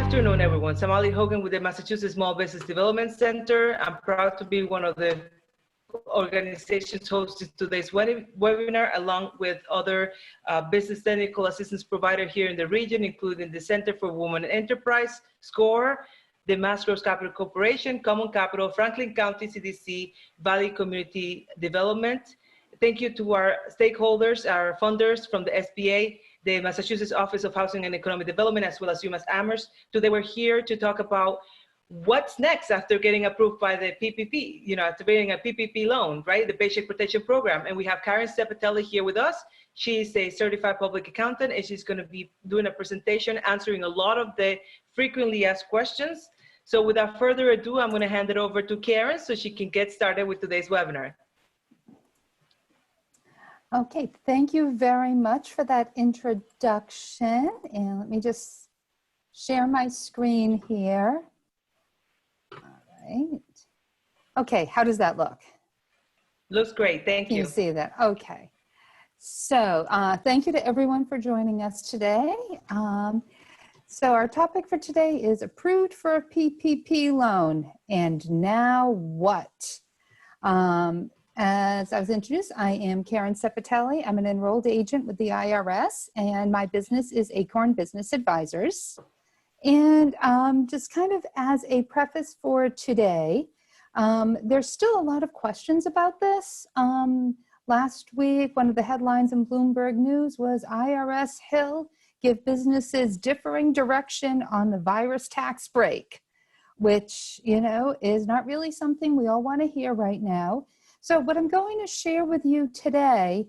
afternoon, everyone. Samali Hogan with the Massachusetts Small Business Development Center. I'm proud to be one of the organizations hosting today's webinar, along with other business technical assistance provider here in the region, including the Center for Women Enterprise, SCORE, the Mass Growth Capital Corporation, Common Capital, Franklin County CDC, Valley Community Development. Thank you to our stakeholders, our funders from the SBA, the Massachusetts Office of Housing and Economic Development, as well as UMass Amherst. Today we're here to talk about what's next after getting approved by the PPP, after getting a PPP loan, right? The Paycheck Protection Program. And we have Karen Ceppetelli here with us. She's a certified public accountant, and she's going to be doing a presentation answering a lot of the frequently asked questions. So without further ado, I'm going to hand it over to Karen so she can get started with today's webinar. Okay, thank you very much for that introduction. And let me just share my screen here. All right. Okay, how does that look? Looks great, thank you. Can you see that? Okay. So thank you to everyone for joining us today. So our topic for today is approved for a PPP loan, and now what? As I was introduced, I am Karen Ceppetelli. I'm an enrolled agent with the IRS, and my business is Acorn Business Advisors. And just kind of as a preface for today, there's still a lot of questions about this. Last week, one of the headlines in Bloomberg News was IRS Hill give businesses differing direction on the virus tax break, which, is not really something we all want to hear right now. So what I'm going to share with you today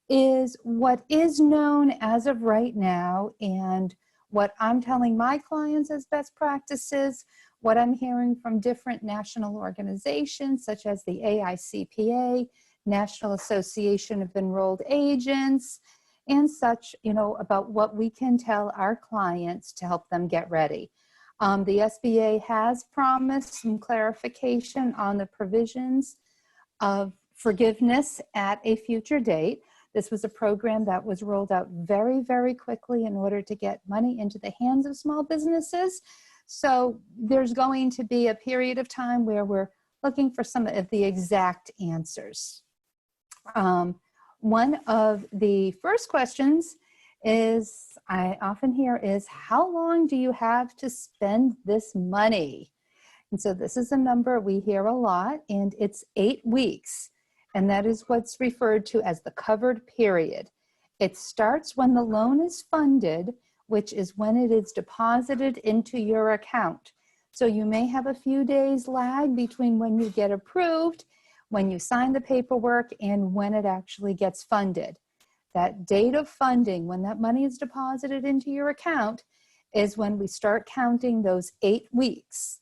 is what is known as of right now, and what I'm telling my clients as best practices, what I'm hearing from different national organizations such as the AICPA, National Association of Enrolled Agents, and such, about what we can tell our clients to help them get ready. The SBA has promised some clarification on the provisions of forgiveness at a future date. This was a program that was rolled out very, very quickly in order to get money into the hands of small businesses. So there's going to be a period of time where we're looking for some of the exact answers. One of the first questions I often hear is, how long do you have to spend this money? And so this is a number we hear a lot, and it's 8 weeks. And that is what's referred to as the covered period. It starts when the loan is funded, which is when it is deposited into your account. So you may have a few days lag between when you get approved, when you sign the paperwork, and when it actually gets funded. That date of funding, when that money is deposited into your account, is when we start counting those 8 weeks.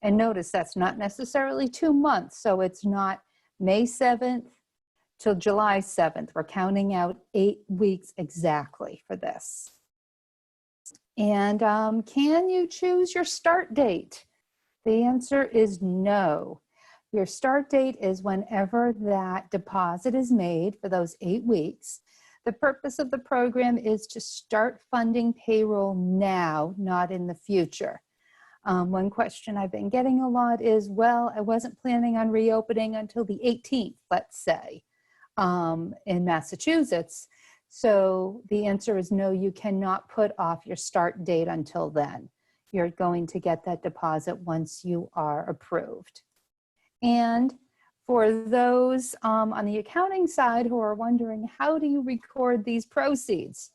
And notice that's not necessarily 2 months. So it's not May 7th till July 7th. We're counting out 8 weeks exactly for this. And can you choose your start date? The answer is no. Your start date is whenever that deposit is made for those 8 weeks. The purpose of the program is to start funding payroll now, not in the future. One question I've been getting a lot is, well, I wasn't planning on reopening until the 18th, let's say, in Massachusetts. So the answer is no, you cannot put off your start date until then. You're going to get that deposit once you are approved. And for those on the accounting side who are wondering, how do you record these proceeds?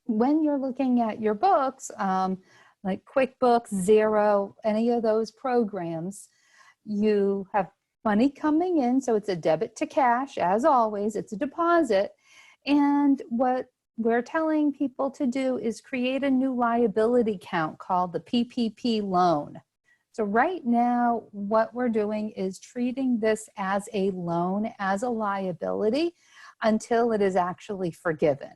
When you're looking at your books, like QuickBooks, Xero, any of those programs, you have money coming in, so it's a debit to cash, as always, it's a deposit. And what we're telling people to do is create a new liability account called the PPP loan. So right now, what we're doing is treating this as a loan, as a liability, until it is actually forgiven.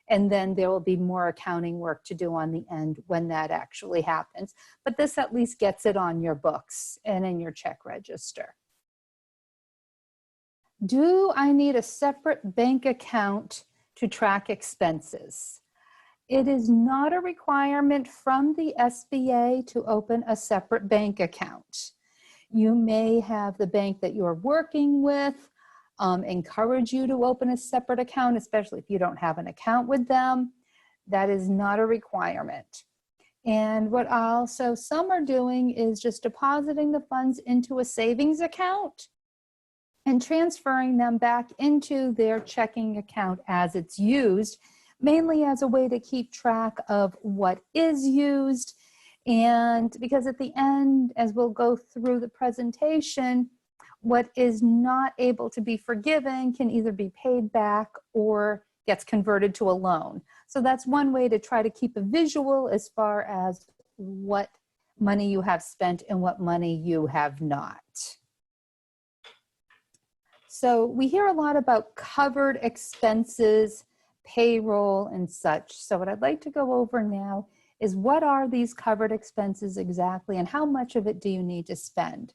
And then there will be more accounting work to do on the end when that actually happens. But this at least gets it on your books and in your check register. Do I need a separate bank account to track expenses? It is not a requirement from the SBA to open a separate bank account. You may have the bank that you're working with encourage you to open a separate account, especially if you don't have an account with them. That is not a requirement. And what also some are doing is just depositing the funds into a savings account and transferring them back into their checking account as it's used, mainly as a way to keep track of what is used. And because at the end, as we'll go through the presentation, what is not able to be forgiven can either be paid back or gets converted to a loan. So that's one way to try to keep a visual as far as what money you have spent and what money you have not. So we hear a lot about covered expenses, payroll, and such. So what I'd like to go over now is what are these covered expenses exactly and how much of it do you need to spend?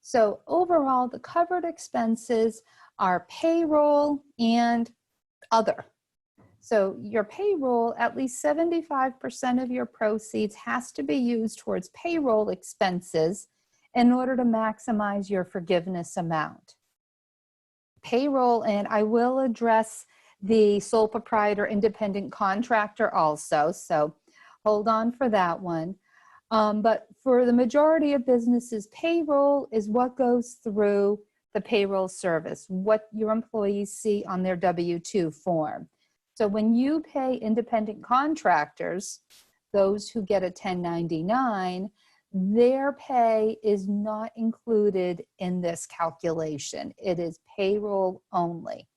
So overall, the covered expenses are payroll and other. So your payroll, at least 75% of your proceeds has to be used towards payroll expenses in order to maximize your forgiveness amount. Payroll, and I will address the sole proprietor independent contractor also, so hold on for that one. But for the majority of businesses, payroll is what goes through the payroll service, what your employees see on their W-2 form. So when you pay independent contractors, those who get a 1099, their pay is not included in this calculation. It is payroll only.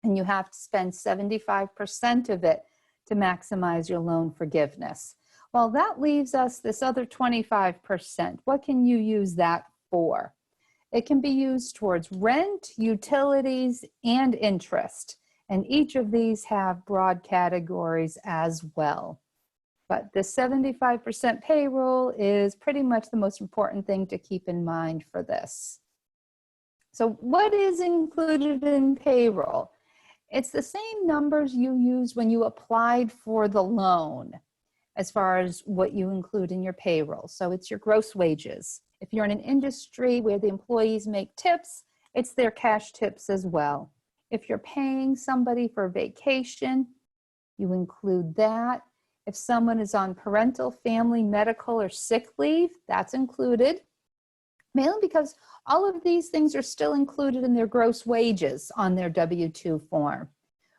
And you have to spend 75% of it to maximize your loan forgiveness. Well, that leaves us this other 25%. What can you use that for? It can be used towards rent, utilities, and interest. And each of these have broad categories as well. But the 75% payroll is pretty much the most important thing to keep in mind for this. So what is included in payroll? It's the same numbers you used when you applied for the loan as far as what you include in your payroll. So it's your gross wages. If you're in an industry where the employees make tips, it's their cash tips as well. If you're paying somebody for vacation, you include that. If someone is on parental, family, medical, or sick leave, that's included. Mainly because all of these things are still included in their gross wages on their W-2 form.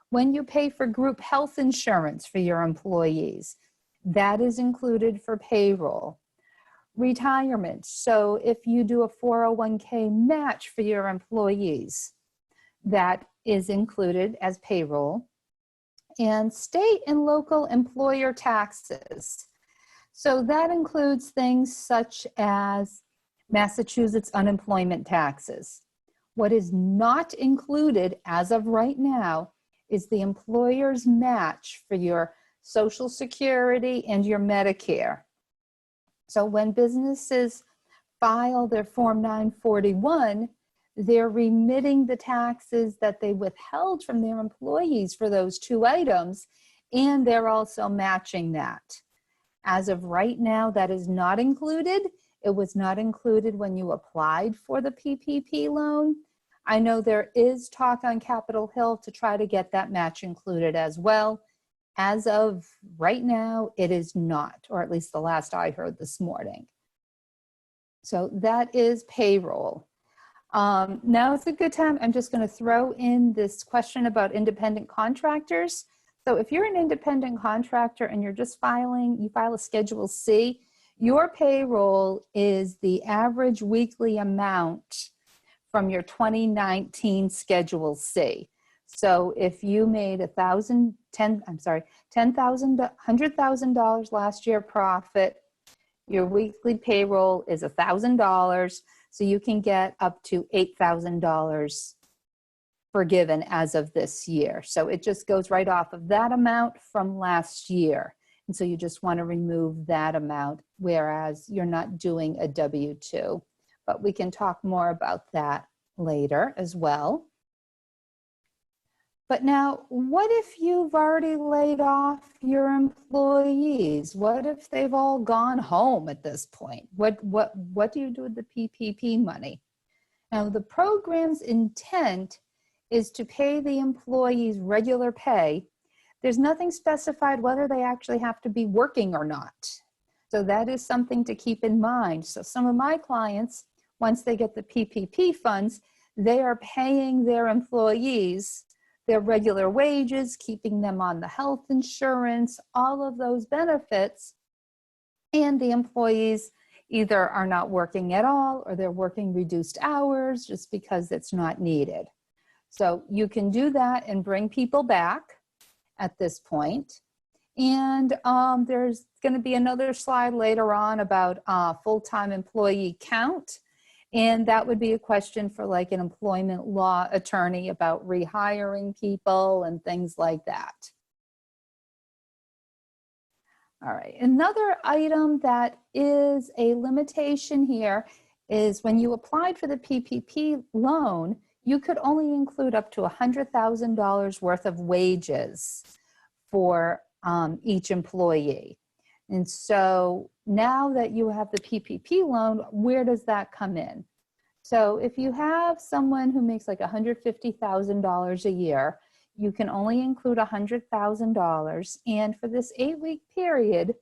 When you pay for group health insurance for your employees, that is included for payroll. Retirement, so if you do a 401k match for your employees, that is included as payroll. And state and local employer taxes. So that includes things such as Massachusetts unemployment taxes. What is not included as of right now is the employer's match for your Social Security and your Medicare. So when businesses file their Form 941, they're remitting the taxes that they withheld from their employees for those two items, and they're also matching that. As of right now, that is not included. It was not included when you applied for the PPP loan. I know there is talk on Capitol Hill to try to get that match included as well. As of right now, it is not, or at least the last I heard this morning. So that is payroll. Now it's a good time. I'm just going to throw in this question about independent contractors. So if you're an independent contractor and you're just you file a Schedule C, your payroll is the average weekly amount from your 2019 Schedule C. So if you made $100,000 last year profit, your weekly payroll is $1,000. So you can get up to $8,000 forgiven as of this year. So it just goes right off of that amount from last year. And so you just want to remove that amount, whereas you're not doing a W-2. But we can talk more about that later as well. But now, what if you've already laid off your employees? What if they've all gone home at this point? What do you do with the PPP money? Now, the program's intent is to pay the employees regular pay. There's nothing specified whether they actually have to be working or not. So that is something to keep in mind. So some of my clients, once they get the PPP funds, they are paying their employees their regular wages, keeping them on the health insurance, all of those benefits. And the employees either are not working at all or they're working reduced hours just because it's not needed. So you can do that and bring people back at this point. And there's going to be another slide later on about full-time employee count. And that would be a question for like an employment law attorney about rehiring people and things like that. All right, another item that is a limitation here is when you applied for the PPP loan, you could only include up to $100,000 worth of wages for each employee. And so now that you have the PPP loan, where does that come in? So if you have someone who makes like $150,000 a year, you can only include $100,000. And for this 8-week period,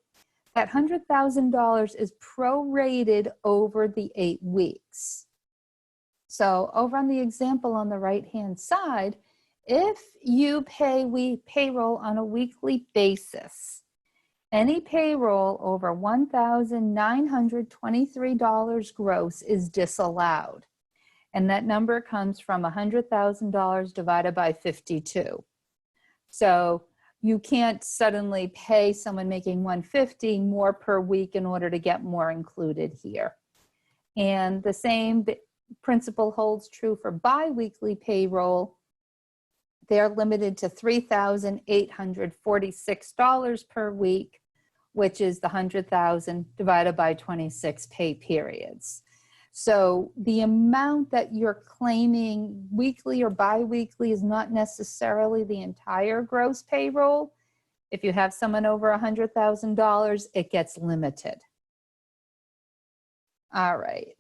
that $100,000 is prorated over the 8 weeks. So over on the example on the right-hand side, if you pay payroll on a weekly basis, any payroll over $1,923 gross is disallowed. And that number comes from $100,000 divided by 52. So you can't suddenly pay someone making $150 more per week in order to get more included here. And the same principle holds true for biweekly payroll. They're limited to $3,846 per week, which is the $100,000 divided by 26 pay periods. So the amount that you're claiming weekly or biweekly is not necessarily the entire gross payroll. If you have someone over $100,000, it gets limited. All right.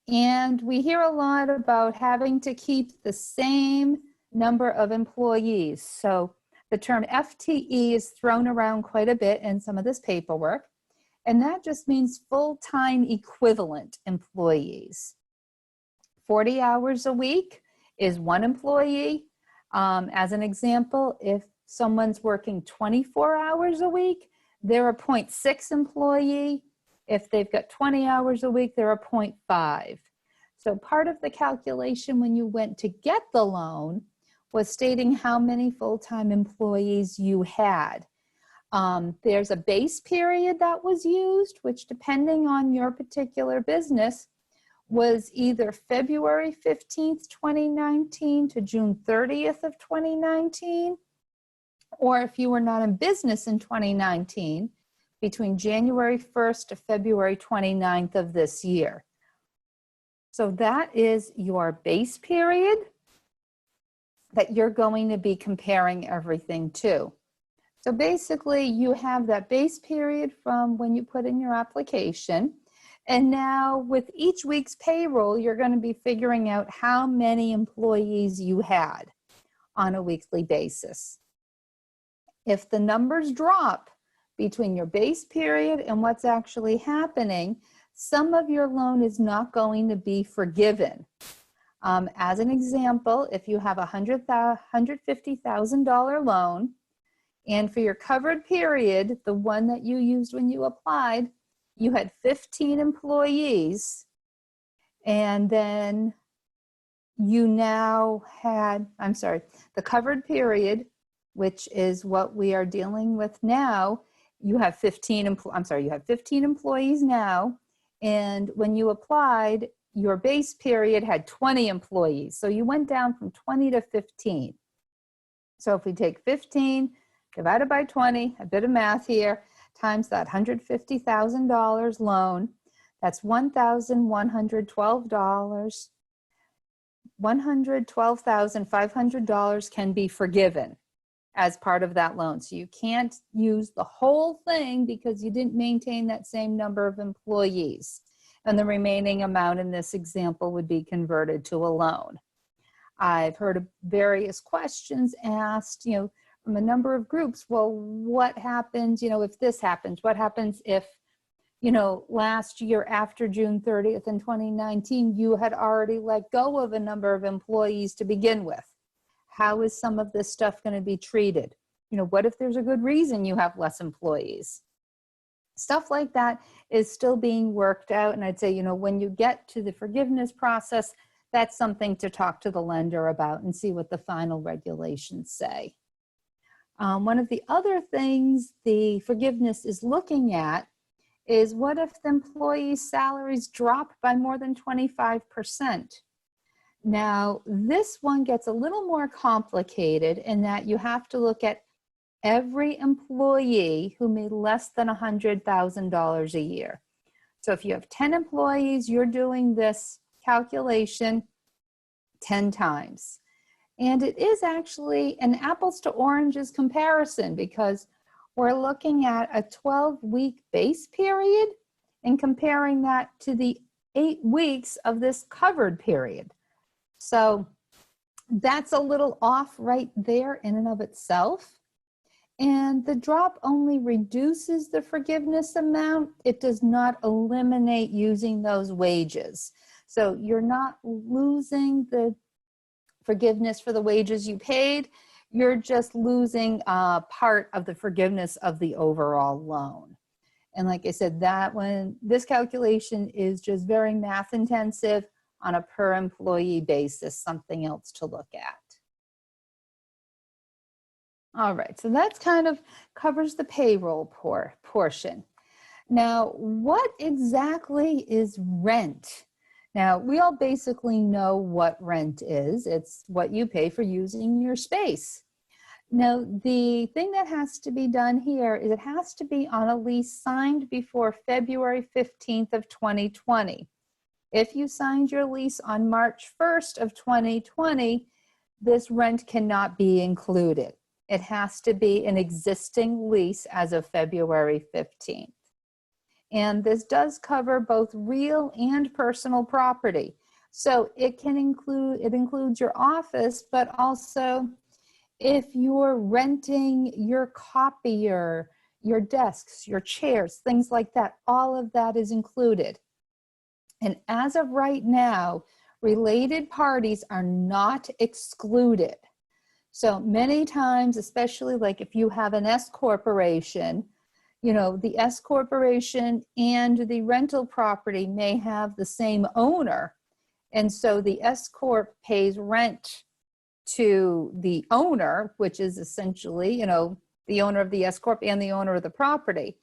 And we hear a lot about having to keep the same number of employees. So the term FTE is thrown around quite a bit in some of this paperwork, and that just means full-time equivalent employees. 40 hours a week is one employee. As an example, if someone's working 24 hours a week, they're a 0.6 employee. If they've got 20 hours a week, they're a 0.5. So part of the calculation when you went to get the loan was stating how many full-time employees you had. There's a base period that was used, which depending on your particular business was either February 15th, 2019 to June 30th of 2019, or if you were not in business in 2019, between January 1st to February 29th of this year. So that is your base period that you're going to be comparing everything to. So basically you have that base period from when you put in your application, and now with each week's payroll, you're going to be figuring out how many employees you had on a weekly basis. If the numbers drop between your base period and what's actually happening, some of your loan is not going to be forgiven. As an example, if you have a $150,000 loan, and for your covered period, the one that you used when you applied, you had 15 employees, and then you now had, the covered period, which is what we are dealing with now, you have 15 employees now, and when you applied, your base period had 20 employees. So you went down from 20 to 15. So if we take 15 divided by 20, a bit of math here, times that $150,000 loan, that's $1,112. $112,500 can be forgiven as part of that loan. So you can't use the whole thing because you didn't maintain that same number of employees. And the remaining amount in this example would be converted to a loan. I've heard various questions asked, from a number of groups. Well, what happens, if this happens? What happens if, last year after June 30th in 2019, you had already let go of a number of employees to begin with? How is some of this stuff going to be treated? What if there's a good reason you have less employees? Stuff like that is still being worked out. And I'd say, when you get to the forgiveness process, that's something to talk to the lender about and see what the final regulations say. One of the other things the forgiveness is looking at is what if the employee's salaries drop by more than 25%? Now, this one gets a little more complicated in that you have to look at every employee who made less than $100,000 a year. So if you have 10 employees, you're doing this calculation 10 times. And it is actually an apples to oranges comparison because we're looking at a 12-week base period and comparing that to the 8 weeks of this covered period. So that's a little off right there in and of itself. And the drop only reduces the forgiveness amount. It does not eliminate using those wages. So you're not losing the forgiveness for the wages you paid. You're just losing part of the forgiveness of the overall loan. And like I said, this calculation is just very math intensive on a per employee basis, something else to look at. All right, so that's kind of covers the payroll portion. Now, what exactly is rent? Now, we all basically know what rent is. It's what you pay for using your space. Now, the thing that has to be done here is it has to be on a lease signed before February 15th of 2020. If you signed your lease on March 1st of 2020, this rent cannot be included. It has to be an existing lease as of February 15th. And this does cover both real and personal property. So it includes your office, but also if you're renting your copier, your desks, your chairs, things like that, all of that is included. And as of right now, related parties are not excluded. So many times, especially like if you have an S corporation, the S corporation and the rental property may have the same owner. And so the S corp pays rent to the owner, which is essentially, the owner of the S corp and the owner of the property.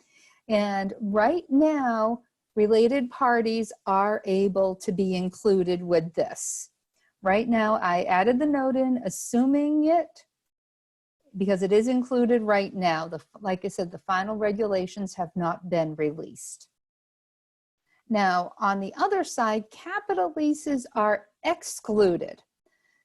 And right now, related parties are able to be included with this. Right now, I added the note in, assuming it, because it is included right now. Like I said, the final regulations have not been released. Now, on the other side, capital leases are excluded.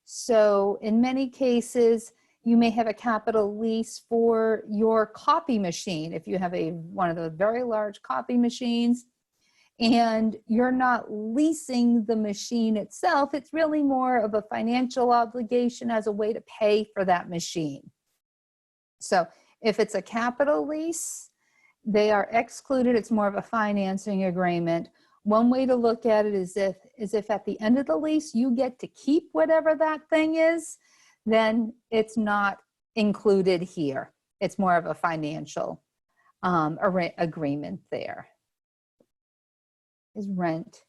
So in many cases, you may have a capital lease for your copy machine. If you have one of those very large copy machines, and you're not leasing the machine itself, it's really more of a financial obligation as a way to pay for that machine. So if it's a capital lease, they are excluded. It's more of a financing agreement. One way to look at it is if at the end of the lease, you get to keep whatever that thing is, then it's not included here. It's more of a financial agreement there. Is rent.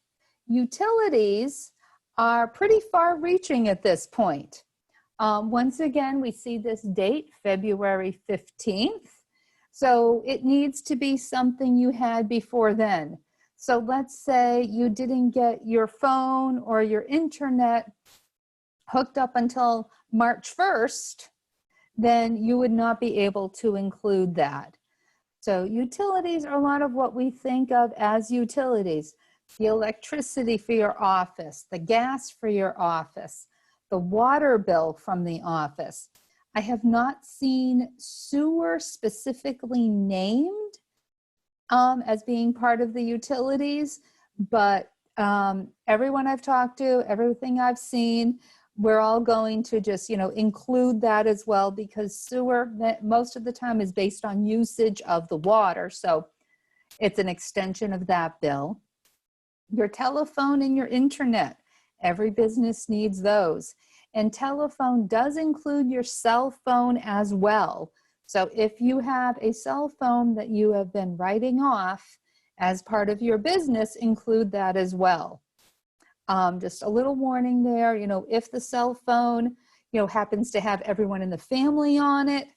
Utilities are pretty far reaching at this point. Once again, we see this date, February 15th. So it needs to be something you had before then. So let's say you didn't get your phone or your internet hooked up until March 1st, then you would not be able to include that. So utilities are a lot of what we think of as utilities. the electricity for your office, the gas for your office, the water bill from the office. I have not seen sewer specifically named as being part of the utilities, but everyone I've talked to, everything I've seen, we're all going to just, include that as well, because sewer most of the time is based on usage of the water. So it's an extension of that bill. Your telephone and your internet, every business needs those. And telephone does include your cell phone as well. So if you have a cell phone that you have been writing off as part of your business, include that as well. Just a little warning there, if the cell phone, happens to have everyone in the family on it,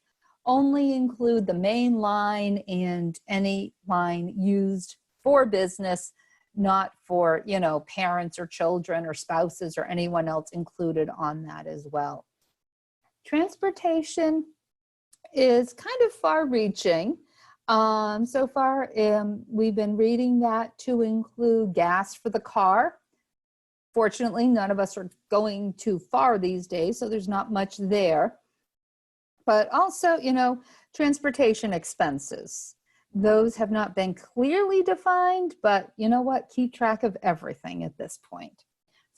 only include the main line and any line used for business, not for, parents or children or spouses or anyone else included on that as well. Transportation is kind of far-reaching. So far, we've been reading that to include gas for the car. Fortunately, none of us are going too far these days, so there's not much there. But also, transportation expenses. Those have not been clearly defined, but you know what? Keep track of everything at this point.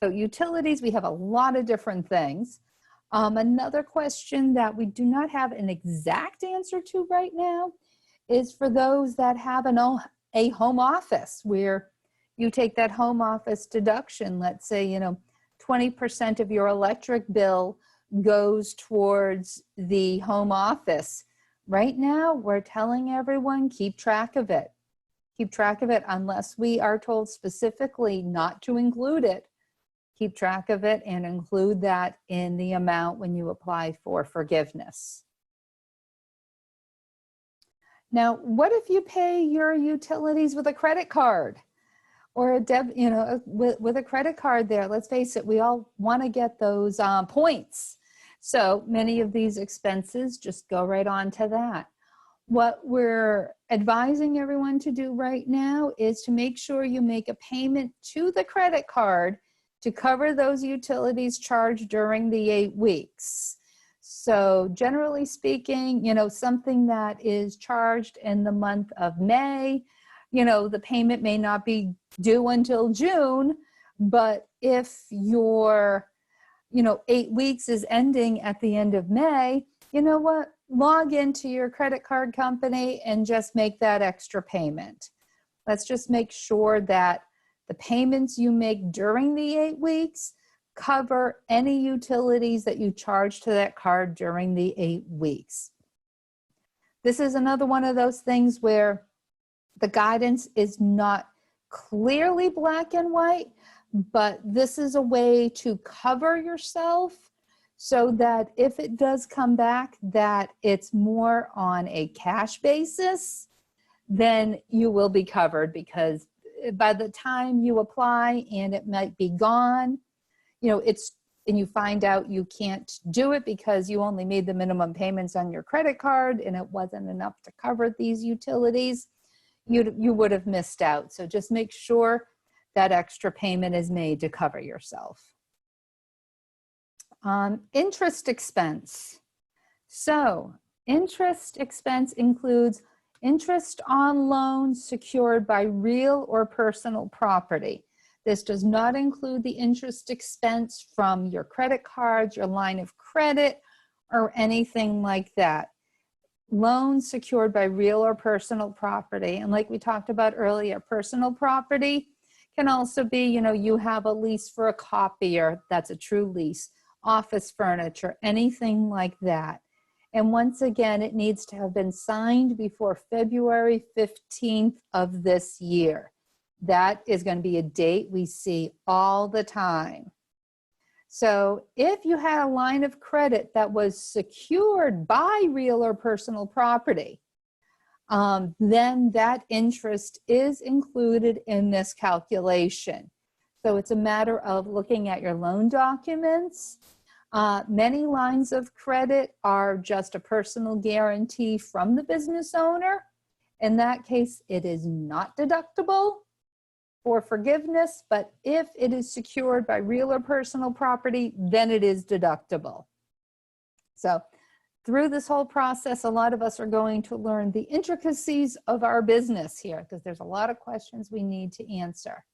So utilities, we have a lot of different things. Another question that we do not have an exact answer to right now is for those that have a home office, where you take that home office deduction. Let's say, 20% of your electric bill goes towards the home office. Right now, we're telling everyone, keep track of it. Keep track of it unless we are told specifically not to include it. Keep track of it and include that in the amount when you apply for forgiveness. Now, what if you pay your utilities with a credit card or with a credit card there? Let's face it, we all want to get those points. So many of these expenses just go right on to that. What we're advising everyone to do right now is to make sure you make a payment to the credit card to cover those utilities charged during the 8 weeks. So generally speaking, something that is charged in the month of May, the payment may not be due until June, but if your 8 weeks is ending at the end of May, you know what? Log into your credit card company and just make that extra payment. Let's just make sure that the payments you make during the 8 weeks cover any utilities that you charge to that card during the 8 weeks. This is another one of those things where the guidance is not clearly black and white, but this is a way to cover yourself so that if it does come back that it's more on a cash basis, then you will be covered, because by the time you apply and it might be gone, and you find out you can't do it because you only made the minimum payments on your credit card and it wasn't enough to cover these utilities, you would have missed out. So just make sure that extra payment is made to cover yourself. Interest expense. So interest expense includes interest on loans secured by real or personal property. This does not include the interest expense from your credit cards, your line of credit, or anything like that. Loans secured by real or personal property. And like we talked about earlier, personal property can also be, you have a lease for a copier, that's a true lease, office furniture, anything like that. And once again, it needs to have been signed before February 15th of this year. That is going to be a date we see all the time. So if you had a line of credit that was secured by real or personal property, then that interest is included in this calculation. So it's a matter of looking at your loan documents. Many lines of credit are just a personal guarantee from the business owner. In that case, it is not deductible. for forgiveness, but if it is secured by real or personal property, then it is deductible. So through this whole process, a lot of us are going to learn the intricacies of our business here, because there's a lot of questions we need to answer.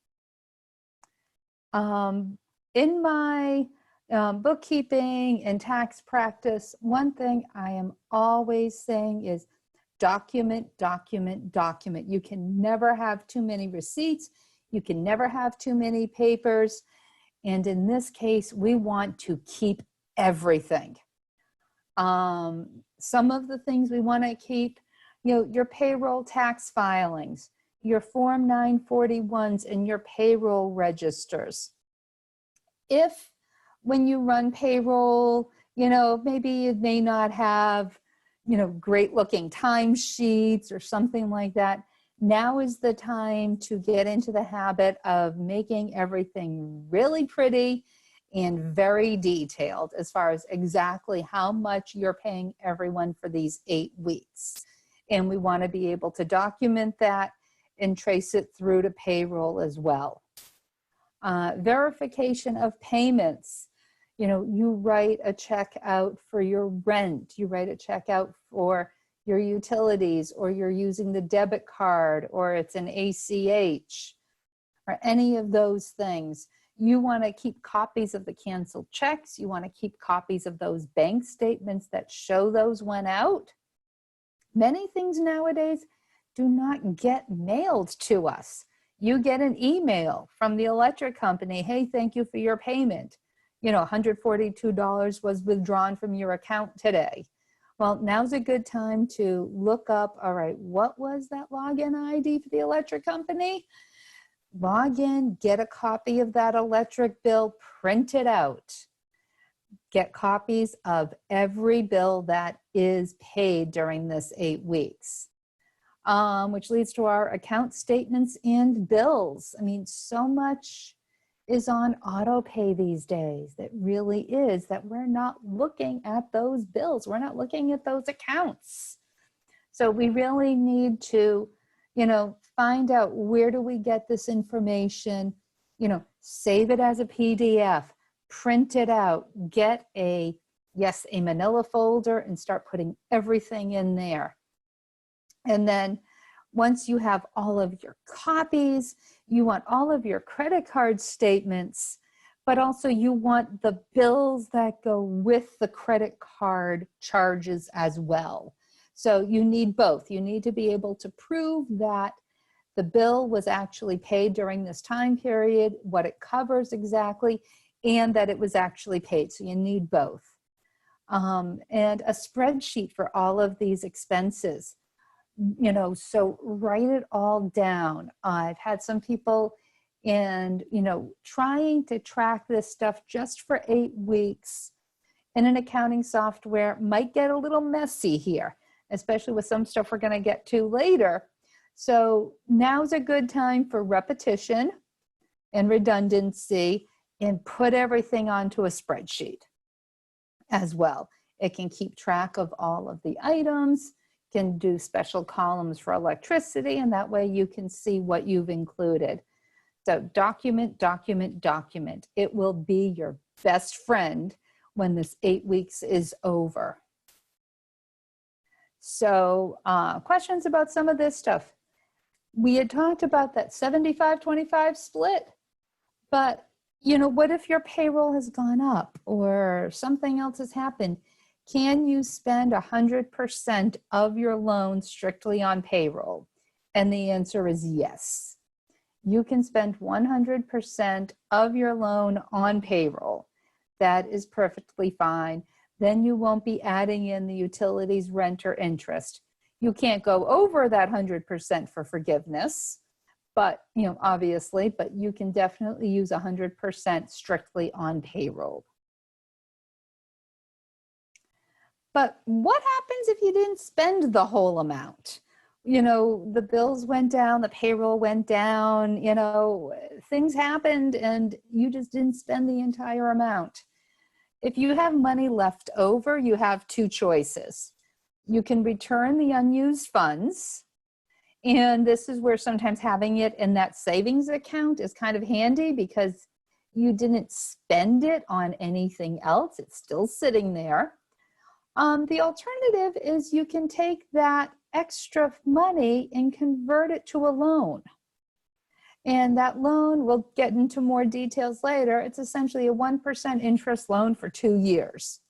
In my bookkeeping and tax practice, one thing I am always saying is document, document, document. You can never have too many receipts. You can never have too many papers. And in this case, we want to keep everything. Some of the things we want to keep, you know, your payroll tax filings, your Form 941s, and your payroll registers. If when you run payroll, you know, maybe you may not have, you know, great looking timesheets or something like that, now is the time to get into the habit of making everything really pretty and very detailed as far as exactly how much you're paying everyone for these 8 weeks. And we want to be able to document that and trace it through to payroll as well. Verification of payments. You know, you write a check out for your rent, you write a check out for your utilities, or you're using the debit card, or it's an ACH, or any of those things. You want to keep copies of the canceled checks. You want to keep copies of those bank statements that show those went out. Many things nowadays do not get mailed to us. You get an email from the electric company, hey, thank you for your payment. You know, $142 was withdrawn from your account today. Well, now's a good time to look up, all right, what was that login ID for the electric company? Log in, get a copy of that electric bill, print it out. Get copies of every bill that is paid during this 8 weeks, which leads to our account statements and bills. I mean, so much is on auto pay these days. That really is that we're not looking at those bills. We're not looking at those accounts. So we really need to, you know, find out where do we get this information, you know, save it as a PDF, print it out, get a manila folder and start putting everything in there. And then once you have all of your copies, you want all of your credit card statements, but also you want the bills that go with the credit card charges as well. So you need both. You need to be able to prove that the bill was actually paid during this time period, what it covers exactly, and that it was actually paid. So you need both. And a spreadsheet for all of these expenses. You know, so write it all down. I've had some people and, you know, trying to track this stuff just for 8 weeks in an accounting software might get a little messy here, especially with some stuff we're going to get to later. So now's a good time for repetition and redundancy and put everything onto a spreadsheet as well. It can keep track of all of the items, can do special columns for electricity, and that way you can see what you've included. So document, document, document. It will be your best friend when this 8 weeks is over. So questions about some of this stuff. We had talked about that 75-25 split, but you know, what if your payroll has gone up or something else has happened? Can you spend 100% of your loan strictly on payroll? And the answer is yes. You can spend 100% of your loan on payroll. That is perfectly fine. Then you won't be adding in the utilities, rent, or interest. You can't go over that 100% for forgiveness, but, you know, obviously, but you can definitely use 100% strictly on payroll. But what happens if you didn't spend the whole amount? You know, the bills went down, the payroll went down, you know, things happened and you just didn't spend the entire amount. If you have money left over, you have two choices. You can return the unused funds And this is where sometimes having it in that savings account is kind of handy because you didn't spend it on anything else. It's still sitting there. The alternative is you can take that extra money and convert it to a loan. And that loan, we'll get into more details later, it's essentially a 1% interest loan for 2 years.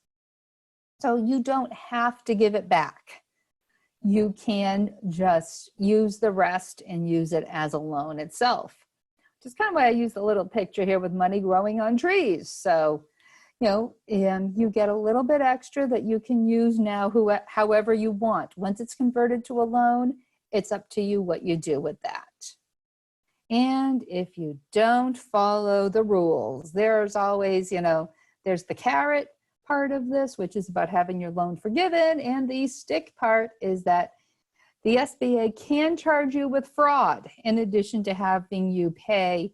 So you don't have to give it back. You can just use the rest and use it as a loan itself. Which is kind of why I use the little picture here with money growing on trees. So, and you get a little bit extra that you can use now however you want. Once it's converted to a loan, it's up to you what you do with that. And if you don't follow the rules, there's always, there's the carrot part of this, which is about having your loan forgiven. And the stick part is that the SBA can charge you with fraud in addition to having you pay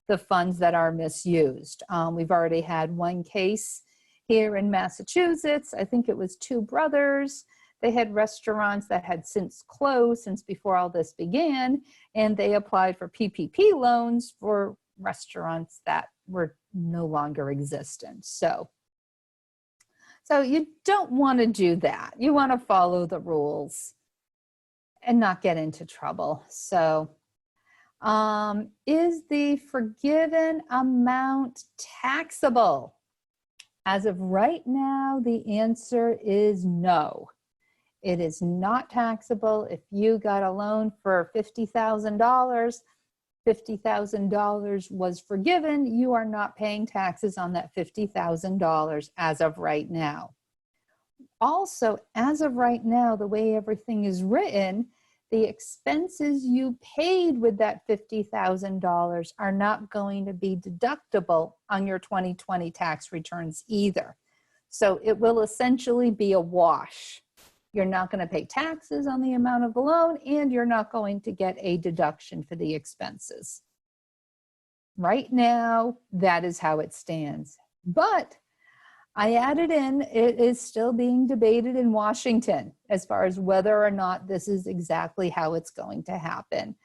the funds that are misused. We've already had one case here in Massachusetts. I think it was 2 brothers. They had restaurants that had since closed since before all this began, and they applied for PPP loans for restaurants that were no longer existent. So you don't want to do that. You want to follow the rules and not get into trouble. So is the forgiven amount taxable? As of right now, the answer is no. It is not taxable. If you got a loan for $50,000, $50,000 was forgiven, you are not paying taxes on that $50,000 as of right now. Also, as of right now, the way everything is written, the expenses you paid with that $50,000 are not going to be deductible on your 2020 tax returns either. So it will essentially be a wash. You're not going to pay taxes on the amount of the loan, and you're not going to get a deduction for the expenses. Right now, that is how it stands. But I added in, it is still being debated in Washington as far as whether or not this is exactly how it's going to happen.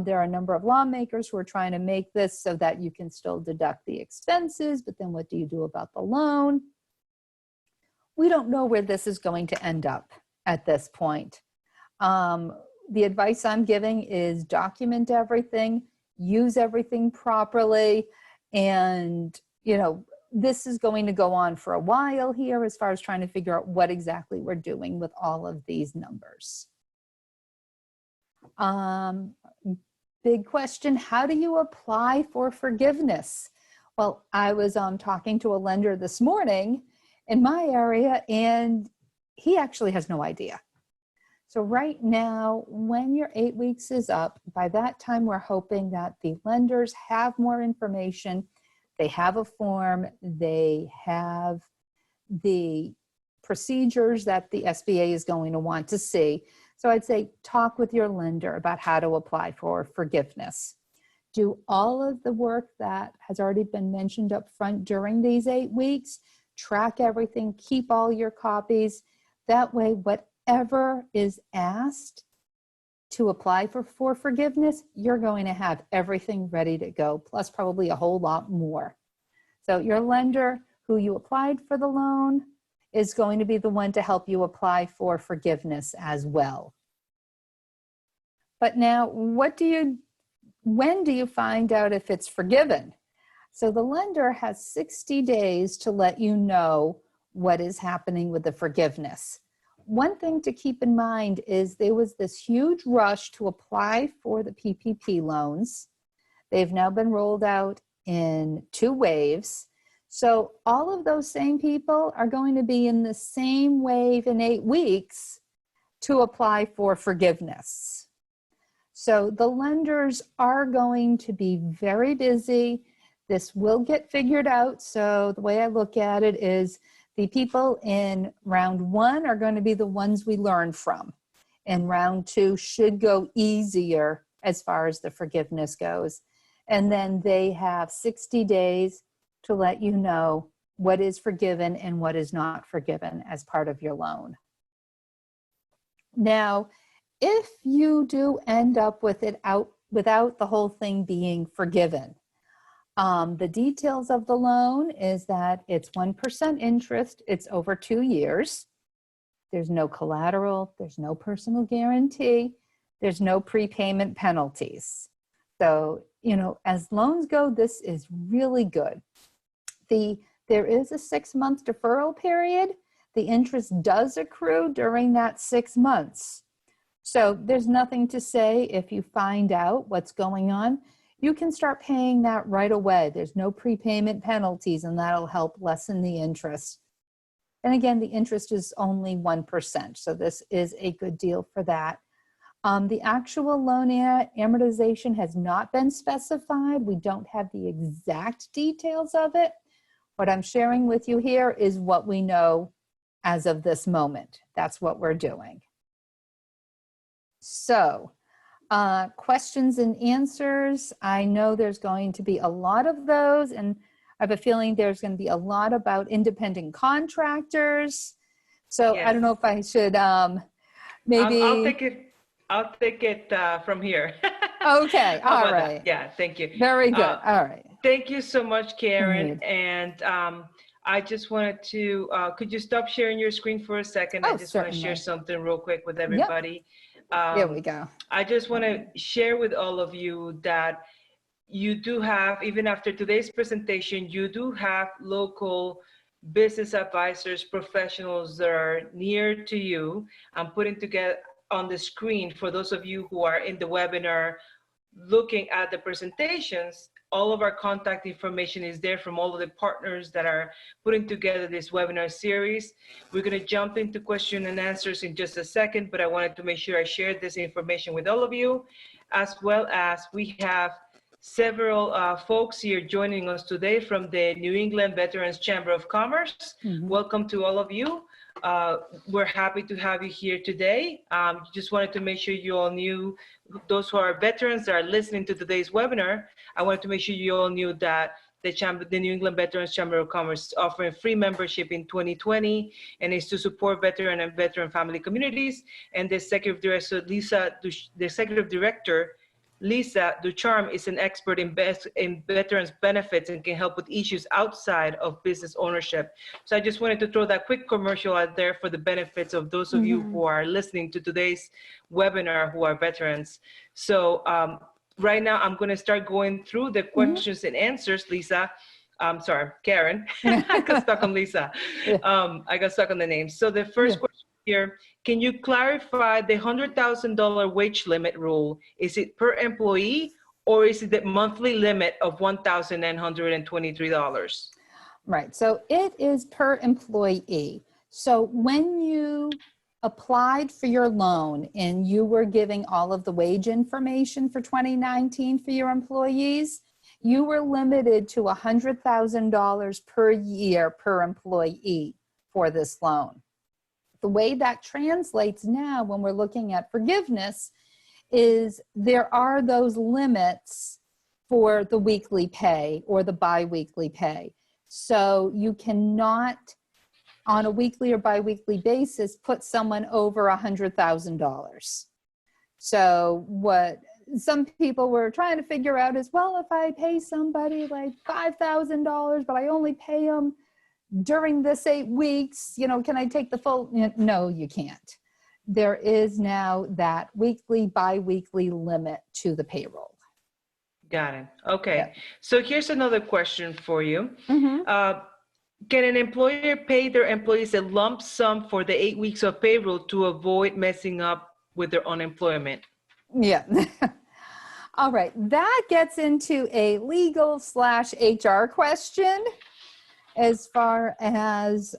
There are a number of lawmakers who are trying to make this so that you can still deduct the expenses, but then what do you do about the loan? We don't know where this is going to end up at this point. The advice I'm giving is document everything, use everything properly, and this is going to go on for a while here as far as trying to figure out what exactly we're doing with all of these numbers. Big question, how do you apply for forgiveness? Well, I was talking to a lender this morning in my area, and he actually has no idea. So right now, when your 8 weeks is up, by that time, we're hoping that the lenders have more information. They have a form, they have the procedures that the SBA is going to want to see. So I'd say talk with your lender about how to apply for forgiveness. Do all of the work that has already been mentioned up front during these 8 weeks. Track everything, keep all your copies. That way, whatever is asked to apply for forgiveness, you're going to have everything ready to go, plus probably a whole lot more. So your lender who you applied for the loan is going to be the one to help you apply for forgiveness as well. But now, when do you find out if it's forgiven? So the lender has 60 days to let you know what is happening with the forgiveness. One thing to keep in mind is there was this huge rush to apply for the PPP loans. They've now been rolled out in 2 waves. So all of those same people are going to be in the same wave in 8 weeks to apply for forgiveness. So the lenders are going to be very busy. This will get figured out. So the way I look at it is the people in round 1 are going to be the ones we learn from. And round 2 should go easier as far as the forgiveness goes. And then they have 60 days to let you know what is forgiven and what is not forgiven as part of your loan. Now, if you do end up with it out without the whole thing being forgiven, the details of the loan is that it's 1% interest. It's over 2 years. There's no collateral. There's no personal guarantee. There's no prepayment penalties. So, you know, as loans go, this is really good. There is a 6-month deferral period. The interest does accrue during that 6 months. So there's nothing to say if you find out what's going on, you can start paying that right away. There's no prepayment penalties, and that'll help lessen the interest. And again, the interest is only 1%. So this is a good deal for that. The actual loan amortization has not been specified. We don't have the exact details of it. What I'm sharing with you here is what we know as of this moment. That's what we're doing. So, questions and answers. I know there's going to be a lot of those, and I have a feeling there's going to be a lot about independent contractors. So yes. I don't know if I should maybe. I'll take it from here. Okay, all right. That? Yeah, thank you. Very good. All right. Thank you so much, Karen. And I just wanted to, could you stop sharing your screen for a second? I just want to share something real quick with everybody. Yep. Here we go. I just want to share with all of you that you do have, even after today's presentation, you do have local business advisors, professionals that are near to you. I'm putting together on the screen for those of you who are in the webinar looking at the presentations. All of our contact information is there from all of the partners that are putting together this webinar series. We're going to jump into question and answers in just a second, but I wanted to make sure I shared this information with all of you, as well as we have several folks here joining us today from the New England Veterans Chamber of Commerce. Mm-hmm. Welcome to all of you. We're happy to have you here today. Just wanted to make sure you all knew, those who are veterans that are listening to today's webinar, I wanted to make sure you all knew that the New England Veterans Chamber of Commerce is offering free membership in 2020, and is to support veteran and veteran family communities. And the Executive Director, Lisa Ducharme, is an expert in veterans benefits and can help with issues outside of business ownership. So I just wanted to throw that quick commercial out there for the benefits of those of you who are listening to today's webinar who are veterans. So right now I'm going to start going through the questions and answers, Lisa. Sorry, Karen. I got stuck on Lisa. I got stuck on the name. So the first question here, can you clarify the $100,000 wage limit rule? Is it per employee, or is it the monthly limit of $1,923? Right, so it is per employee. So when you applied for your loan and you were giving all of the wage information for 2019 for your employees, you were limited to $100,000 per year per employee for this loan. The way that translates now when we're looking at forgiveness is there are those limits for the weekly pay or the biweekly pay. So you cannot, on a weekly or biweekly basis, put someone over $100,000. So what some people were trying to figure out is, well, if I pay somebody like $5,000, but I only pay them during this 8 weeks, you know, can I take the full? No, you can't. There is now that weekly, bi-weekly limit to the payroll. Got it. Okay. Yep. So here's another question for you. Mm-hmm. Can an employer pay their employees a lump sum for the 8 weeks of payroll to avoid messing up with their unemployment? Yeah. All right. That gets into a legal/HR question, as far as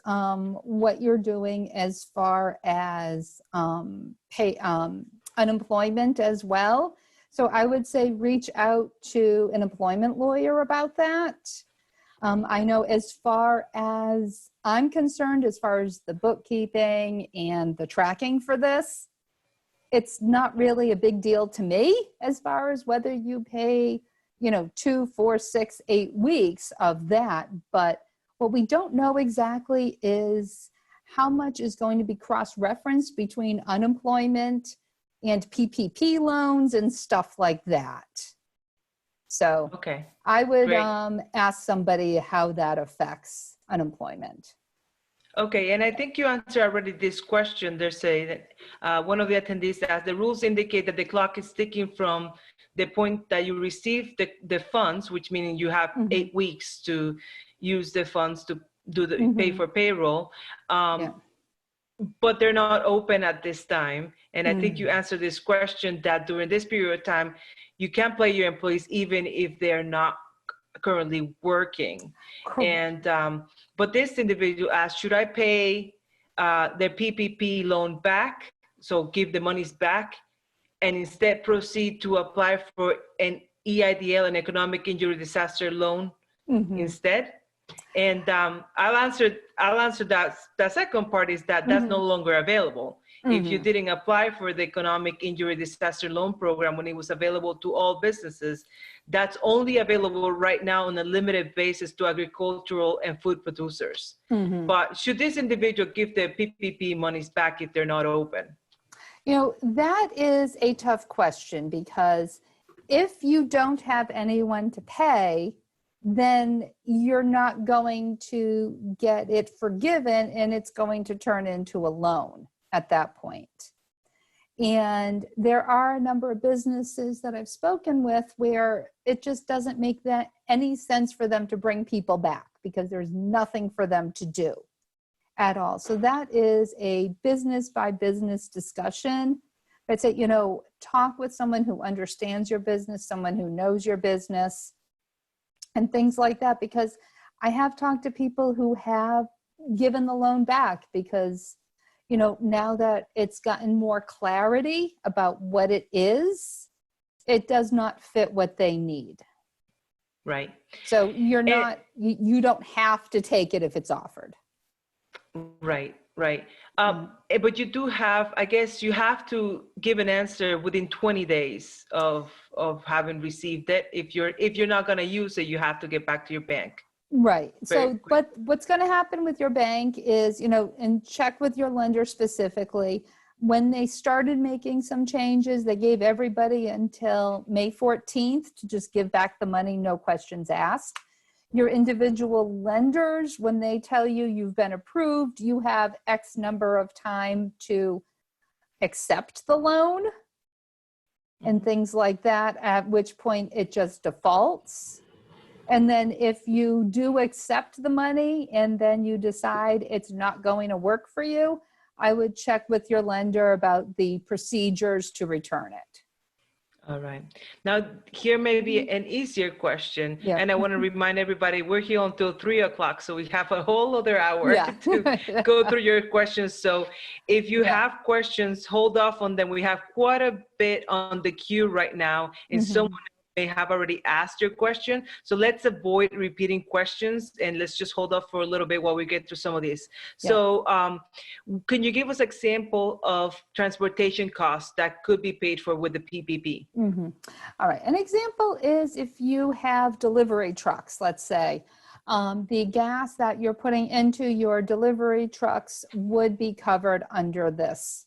what you're doing as far as unemployment as well. So I would say reach out to an employment lawyer about that. I know as far as I'm concerned, as far as the bookkeeping and the tracking for this, it's not really a big deal to me as far as whether you pay, you know, 2, 4, 6, 8 weeks of that. But what we don't know exactly is how much is going to be cross-referenced between unemployment and PPP loans and stuff like that. So Okay. I would Great. ask somebody how that affects unemployment. Okay, and I think you answered already this question. They're saying that one of the attendees asked, the rules indicate that the clock is ticking from the point that you receive the funds, which meaning you have 8 weeks to use the funds to do the pay for payroll. But they're not open at this time. And I think you answered this question that during this period of time, you can't pay your employees even if they're not currently working. Correct. And but this individual asked, should I pay their PPP loan back, so give the monies back, and instead proceed to apply for an EIDL, an economic injury disaster loan instead? And I'll answer that. The second part is that that's no longer available. If you didn't apply for the economic injury disaster loan program when it was available to all businesses, that's only available right now on a limited basis to agricultural and food producers. But should this individual give their PPP monies back if they're not open? You know, that is a tough question, because if you don't have anyone to pay, then you're not going to get it forgiven, and it's going to turn into a loan at that point. And there are a number of businesses that I've spoken with where it just doesn't make that any sense for them to bring people back, because there's nothing for them to do at all. So that is a business by business discussion. I'd say, you know, talk with someone who understands your business, someone who knows your business, and things like that, because I have talked to people who have given the loan back because, you know, now that it's gotten more clarity about what it is, it does not fit what they need. Right. So you're not, you don't have to take it if it's offered. Right, right. But you do have, I guess you have to give an answer within 20 days of having received it. If you're not going to use it, you have to get back to your bank. Right. So, but what's going to happen with your bank is, you know, and check with your lender specifically. When they started making some changes, they gave everybody until May 14th to just give back the money, no questions asked. Your individual lenders, when they tell you you've been approved, you have X number of time to accept the loan and things like that, at which point it just defaults. And then if you do accept the money and then you decide it's not going to work for you, I would check with your lender about the procedures to return it. All right. Now, here may be an easier question. Yeah. And I want to remind everybody, we're here until 3 o'clock. So we have a whole other hour to go through your questions. So if you have questions, hold off on them. We have quite a bit on the queue right now. And someone may have already asked your question. So let's avoid repeating questions and let's just hold off for a little bit while we get through some of these. So can you give us an example of transportation costs that could be paid for with the PPP? All right. An example is if you have delivery trucks, let's say, the gas that you're putting into your delivery trucks would be covered under this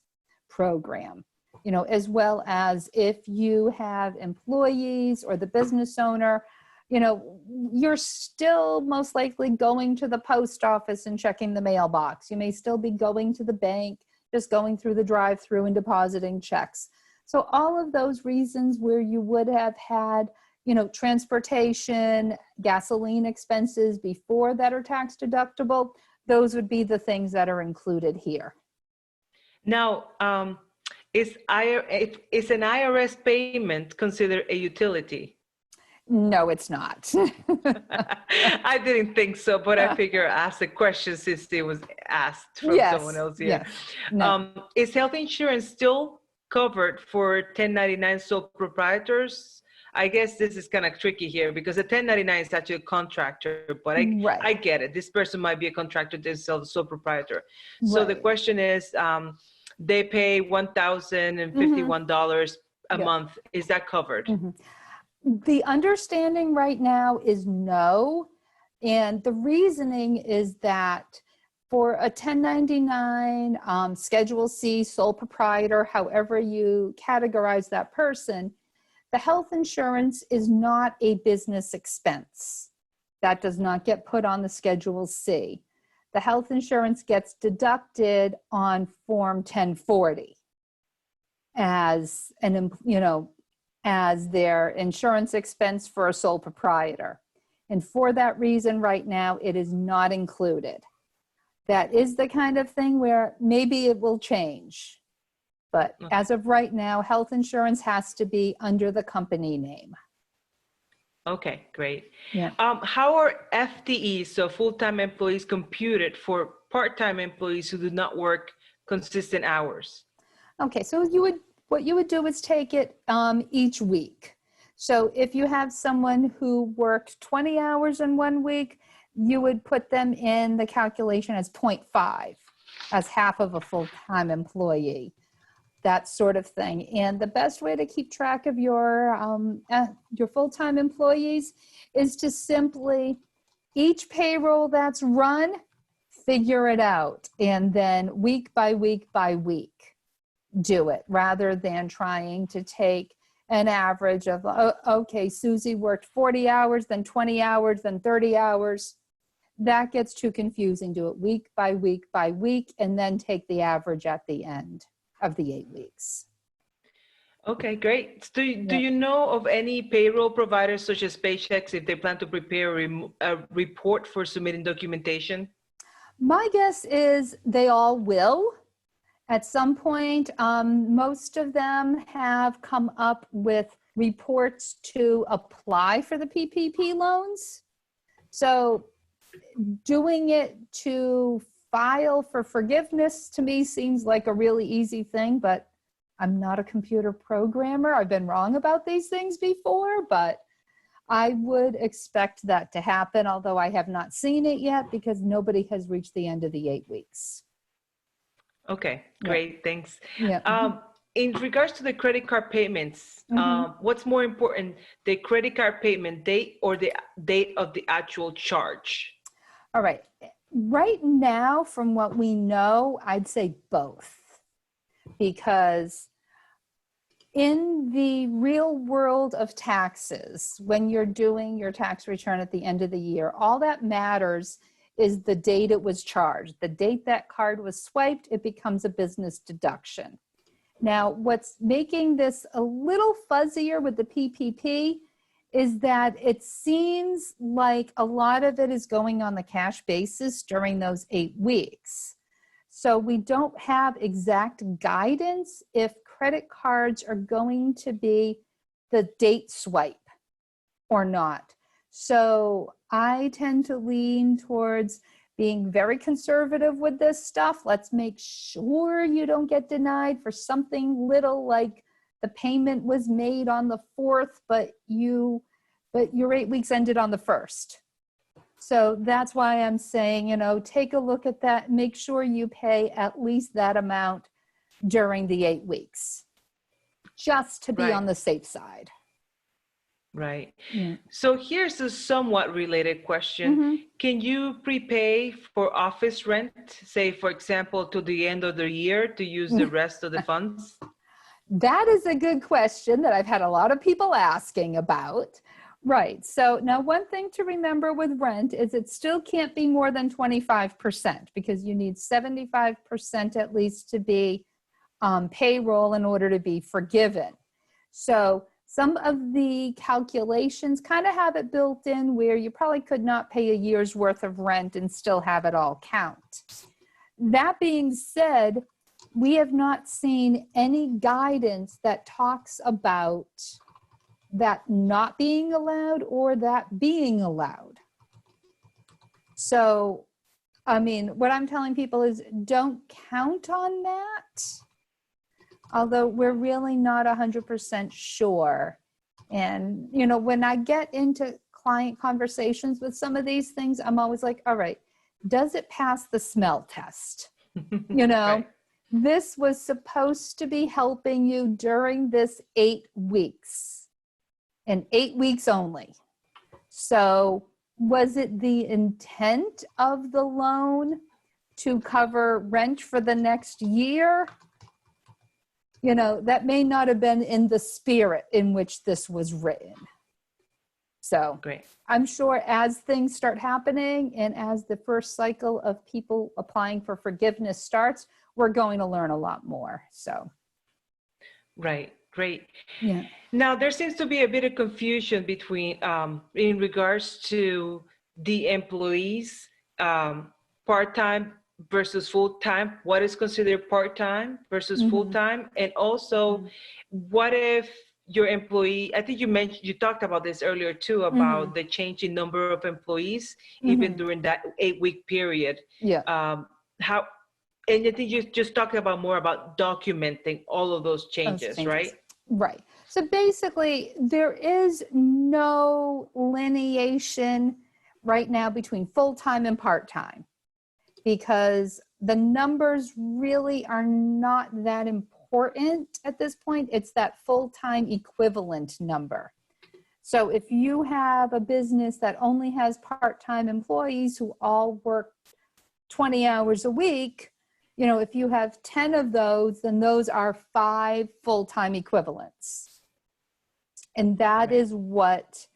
program. You know, as well as if you have employees or the business owner, you know, you're still most likely going to the post office and checking the mailbox. You may still be going to the bank, just going through the drive-through and depositing checks. So all of those reasons where you would have had, you know, transportation, gasoline expenses before that are tax deductible, those would be the things that are included here. Now, is an IRS payment considered a utility? No, it's not. I didn't think so, but I figure ask the question since it was asked from someone else here. Yes. No. Is health insurance still covered for 1099 sole proprietors? I guess this is kind of tricky here because a 1099 is actually a contractor, but I get it. This person might be a contractor, this is a sole proprietor. So the question is, they pay $1,051 a month. Is that covered? The understanding right now is no. And the reasoning is that For a 1099, Schedule C, sole proprietor, however you categorize that person, the health insurance is not a business expense. That does not get put on the Schedule C. The health insurance gets deducted on Form 1040 as as their insurance expense for a sole proprietor. And for that reason, right now, it is not included. That is the kind of thing where maybe it will change. But as of right now, health insurance has to be under the company name. Okay, great. Yeah. How are FTEs, so full-time employees, computed for part-time employees who do not work consistent hours? Okay, so what you would do is take it each week. So if you have someone who worked 20 hours in 1 week, you would put them in the calculation as 0.5, as half of a full-time employee, that sort of thing. And the best way to keep track of your full-time employees is to simply, each payroll that's run, figure it out, and then week by week by week, do it, rather than trying to take an average of, oh, okay, Susie worked 40 hours, then 20 hours, then 30 hours. That gets too confusing. Do it week by week by week, and then take the average at the end of the 8 weeks. Okay, great. Do you know of any payroll providers such as Paychecks if they plan to prepare a report for submitting documentation? My guess is they all will. At some point, most of them have come up with reports to apply for the PPP loans. So doing it to file for forgiveness to me seems like a really easy thing, but I'm not a computer programmer. I've been wrong about these things before, but I would expect that to happen, although I have not seen it yet because nobody has reached the end of the 8 weeks. Okay, great, thanks. Yeah. In regards to the credit card payments, what's more important, the credit card payment date or the date of the actual charge? All right. Right now, from what we know, I'd say both. Because in the real world of taxes, when you're doing your tax return at the end of the year, all that matters is the date it was charged. The date that card was swiped, it becomes a business deduction. Now, what's making this a little fuzzier with the PPP is that it seems like a lot of it is going on the cash basis during those 8 weeks. So we don't have exact guidance if credit cards are going to be the date swipe or not. So I tend to lean towards being very conservative with this stuff. Let's make sure you don't get denied for something little like the payment was made on the 4th, but your 8 weeks ended on the 1st. So that's why I'm saying, take a look at that. Make sure you pay at least that amount during the 8 weeks, just to be on the safe side. Right. Yeah. So here's a somewhat related question. Can you prepay for office rent, say, for example, to the end of the year to use the rest of the funds? That is a good question that I've had a lot of people asking about. Right. So now one thing to remember with rent is it still can't be more than 25% because you need 75% at least to be payroll in order to be forgiven. So some of the calculations kind of have it built in where you probably could not pay a year's worth of rent and still have it all count. That being said, we have not seen any guidance that talks about that not being allowed or that being allowed. So, I mean, what I'm telling people is don't count on that, although we're really not 100% sure. And, when I get into client conversations with some of these things, I'm always like, all right, does it pass the smell test? Right. This was supposed to be helping you during this 8 weeks and 8 weeks only. So was it the intent of the loan to cover rent for the next year, you know, that may not have been in the spirit in which this was written. So Great. I'm sure as things start happening and as the first cycle of people applying for forgiveness starts, we're going to learn a lot more. So. Right. Great. Yeah. Now, there seems to be a bit of confusion between, in regards to the employees, part-time versus full-time. What is considered part-time versus full-time? And also, what if your employee, I think you talked about this earlier too, about the change in number of employees, even during that 8-week period. Yeah. And I think you just talked about more about documenting all of those changes, right? Right. So basically, there is no lineation right now between full-time and part-time because the numbers really are not that important at this point. It's that full-time equivalent number. So if you have a business that only has part-time employees who all work 20 hours a week, you know, if you have 10 of those, then those are 5 full-time equivalents. And that is what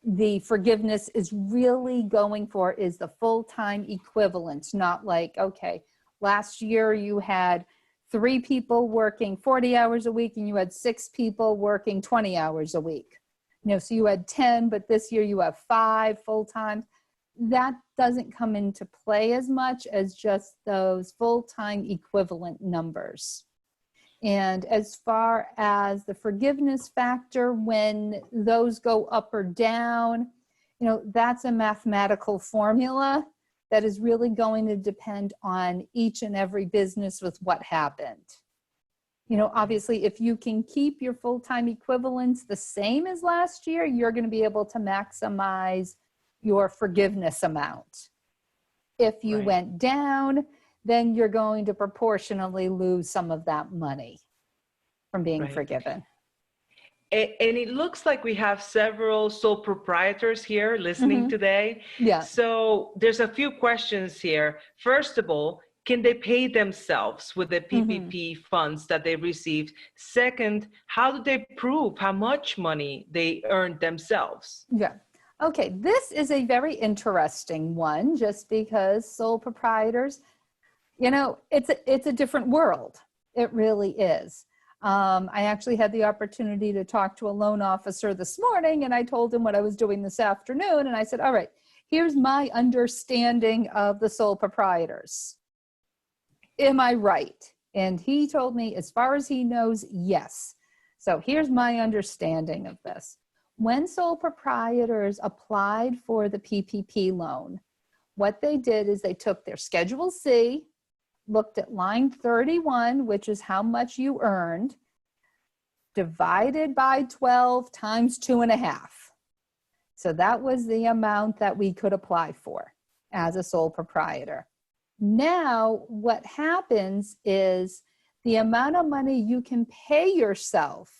the forgiveness is really going for, is the full-time equivalent, not like, okay, last year you had 3 people working 40 hours a week and you had 6 people working 20 hours a week. You know, so you had 10, but this year you have 5 full-time. That doesn't come into play as much as just those full-time equivalent numbers. And as far as the forgiveness factor, when those go up or down, you know, that's a mathematical formula that is really going to depend on each and every business with what happened. You know, obviously, if you can keep your full-time equivalents the same as last year, you're going to be able to maximize your forgiveness amount. If you went down, then you're going to proportionally lose some of that money from being forgiven. And it looks like we have several sole proprietors here listening today. Yeah. So there's a few questions here. First of all, can they pay themselves with the PPP funds that they received? Second, how do they prove how much money they earned themselves? Yeah. Okay, this is a very interesting one, just because sole proprietors, you know, it's a different world. It really is. I actually had the opportunity to talk to a loan officer this morning, and I told him what I was doing this afternoon, and I said, all right, here's my understanding of the sole proprietors. Am I right? And he told me, as far as he knows, yes. So here's my understanding of this. When sole proprietors applied for the PPP loan, what they did is they took their Schedule C, looked at line 31, which is how much you earned, divided by 12 times 2.5. So that was the amount that we could apply for as a sole proprietor. Now, what happens is the amount of money you can pay yourself.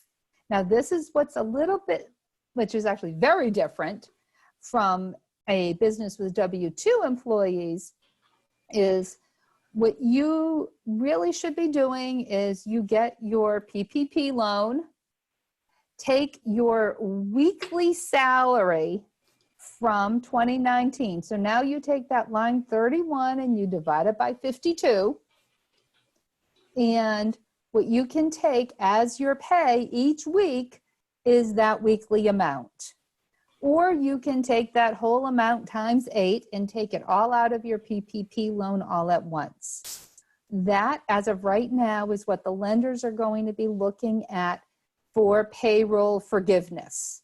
Now, this is what's a little bit, which is actually very different from a business with W-2 employees, is what you really should be doing is you get your PPP loan, take your weekly salary from 2019. So now you take that line 31 and you divide it by 52. And what you can take as your pay each week is that weekly amount. Or you can take that whole amount times 8 and take it all out of your PPP loan all at once. That, as of right now, is what the lenders are going to be looking at for payroll forgiveness.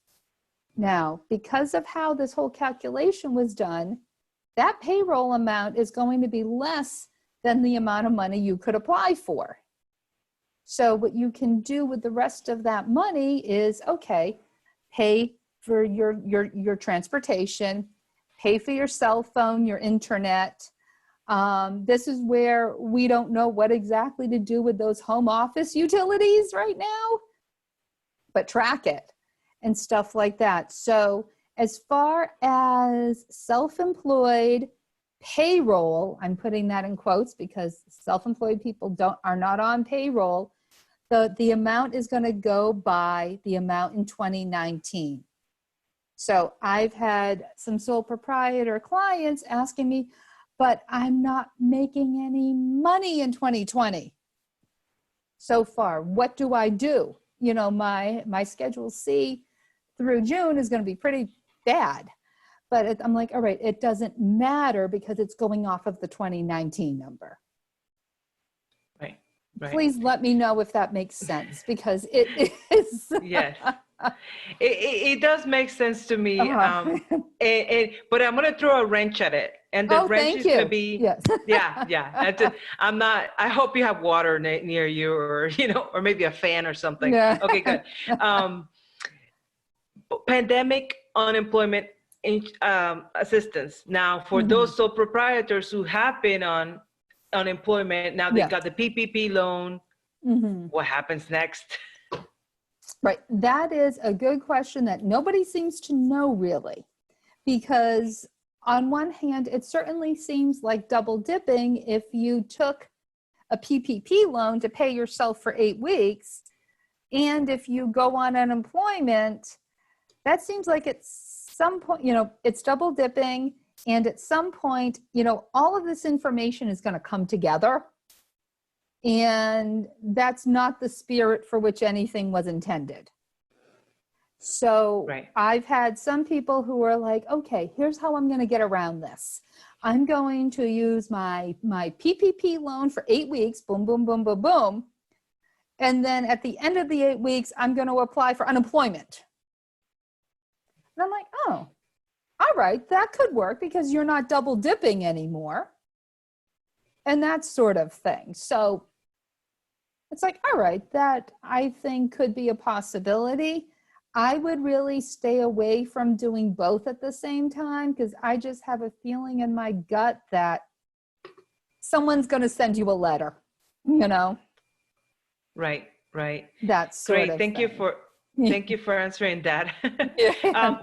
Now, because of how this whole calculation was done, that payroll amount is going to be less than the amount of money you could apply for. So what you can do with the rest of that money is, okay, pay for your transportation, pay for your cell phone, your internet. This is where we don't know what exactly to do with those home office utilities right now, but track it and stuff like that. So as far as self-employed, payroll, I'm putting that in quotes because self-employed people are not on payroll, the amount is going to go by the amount in 2019. So I've had some sole proprietor clients asking me, but I'm not making any money in 2020 so far. What do I do? You know, my Schedule C through June is going to be pretty bad. But I'm like, all right, it doesn't matter because it's going off of the 2019 number. Right. Right. Please let me know if that makes sense, because it is. Yes. It does make sense to me. But I'm going to throw a wrench at it. And the wrench is going to be, yes. yeah. I hope you have water near you, or, you know, or maybe a fan or something. Yeah. Okay, good. Pandemic unemployment assistance. Now, for those sole proprietors who have been on unemployment, now they've got the PPP loan. What happens next? Right. That is a good question that nobody seems to know, really, because on one hand, it certainly seems like double dipping if you took a PPP loan to pay yourself for 8 weeks. And if you go on unemployment, that seems like at some point, you know, it's double dipping. And at some point, you know, all of this information is going to come together. And that's not the spirit for which anything was intended. So I've had some people who are like, okay, here's how I'm going to get around this. I'm going to use my PPP loan for 8 weeks, boom, boom, boom, boom, boom. And then at the end of the 8 weeks, I'm going to apply for unemployment. And I'm like, oh, all right, that could work because you're not double dipping anymore. And that sort of thing. So it's like, all right, that I think could be a possibility. I would really stay away from doing both at the same time, because I just have a feeling in my gut that someone's going to send you a letter, you know? Right. That's sort of Thank thing. Thank you for answering that.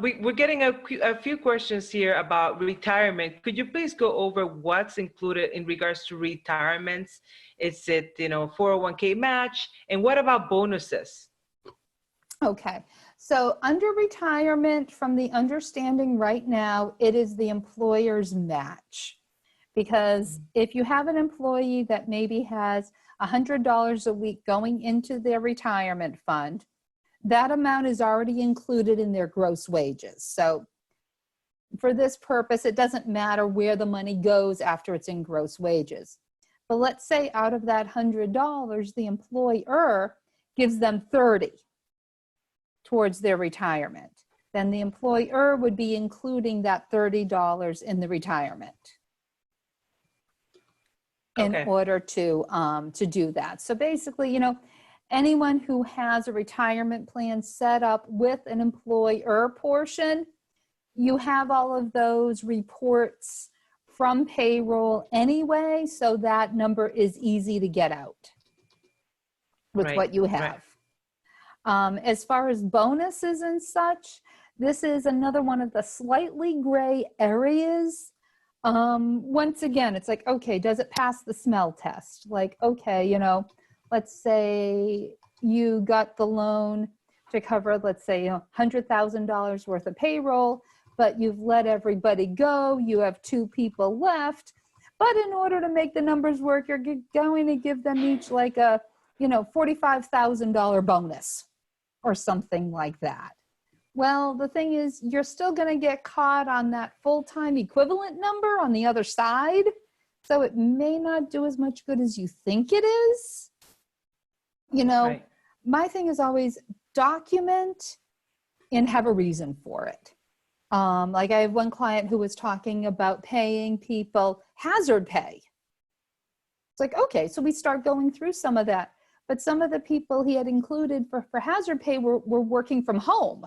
We're getting a few questions here about retirement. Could you please go over what's included in regards to retirements? Is it, you know, 401k match? And what about bonuses? Okay. So under retirement, from the understanding right now, it is the employer's match. Because if you have an employee that maybe has $100 a week going into their retirement fund, that amount is already included in their gross wages. So for this purpose, it doesn't matter where the money goes after it's in gross wages. But let's say out of that $100, the employer gives them $30 towards their retirement. Then the employer would be including that $30 in the retirement in order to do that. So basically, you know, anyone who has a retirement plan set up with an employer portion, you have all of those reports from payroll anyway, so that number is easy to get out with what you have. As far as bonuses and such, this is another one of the slightly gray areas. Once again, it's like, okay, does it pass the smell test? Like, okay, you know, let's say you got the loan to cover, let's say, $100,000 worth of payroll, but you've let everybody go. You have 2 people left. But in order to make the numbers work, you're going to give them each like a, you know, $45,000 bonus or something like that. Well, the thing is, you're still going to get caught on that full-time equivalent number on the other side. So it may not do as much good as you think it is. You know, my thing is always document and have a reason for it. Like I have one client who was talking about paying people hazard pay. It's like, okay, so we start going through some of that. But some of the people he had included for hazard pay were working from home.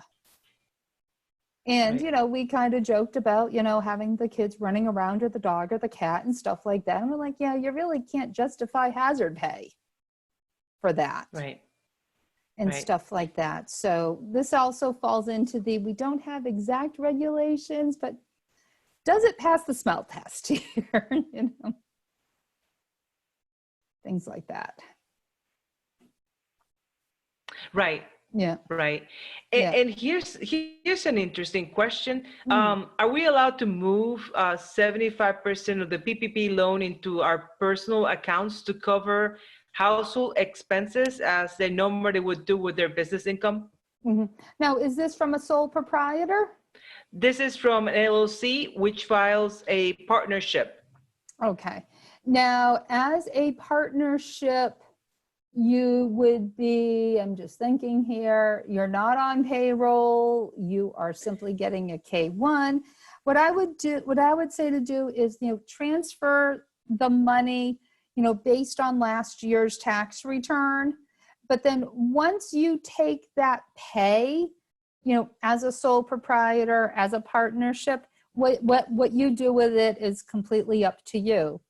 And, you know, we kind of joked about, you know, having the kids running around or the dog or the cat and stuff like that. And we're like, yeah, you really can't justify hazard pay for that. And stuff like that. So this also falls into we don't have exact regulations, but does it pass the smell test here? You know, things like that. Right. Yeah. Right. Yeah. And here's an interesting question. Are we allowed to move 75% of the PPP loan into our personal accounts to cover household expenses as they normally would do with their business income? Now, is this from a sole proprietor? This is from an LLC, which files a partnership. Okay. Now, as a partnership, you would be, I'm just thinking here, you're not on payroll, you are simply getting a K-1. What I would say to do is, you know, transfer the money, you know, based on last year's tax return. But then once you take that pay, you know, as a sole proprietor, as a partnership, what you do with it is completely up to you,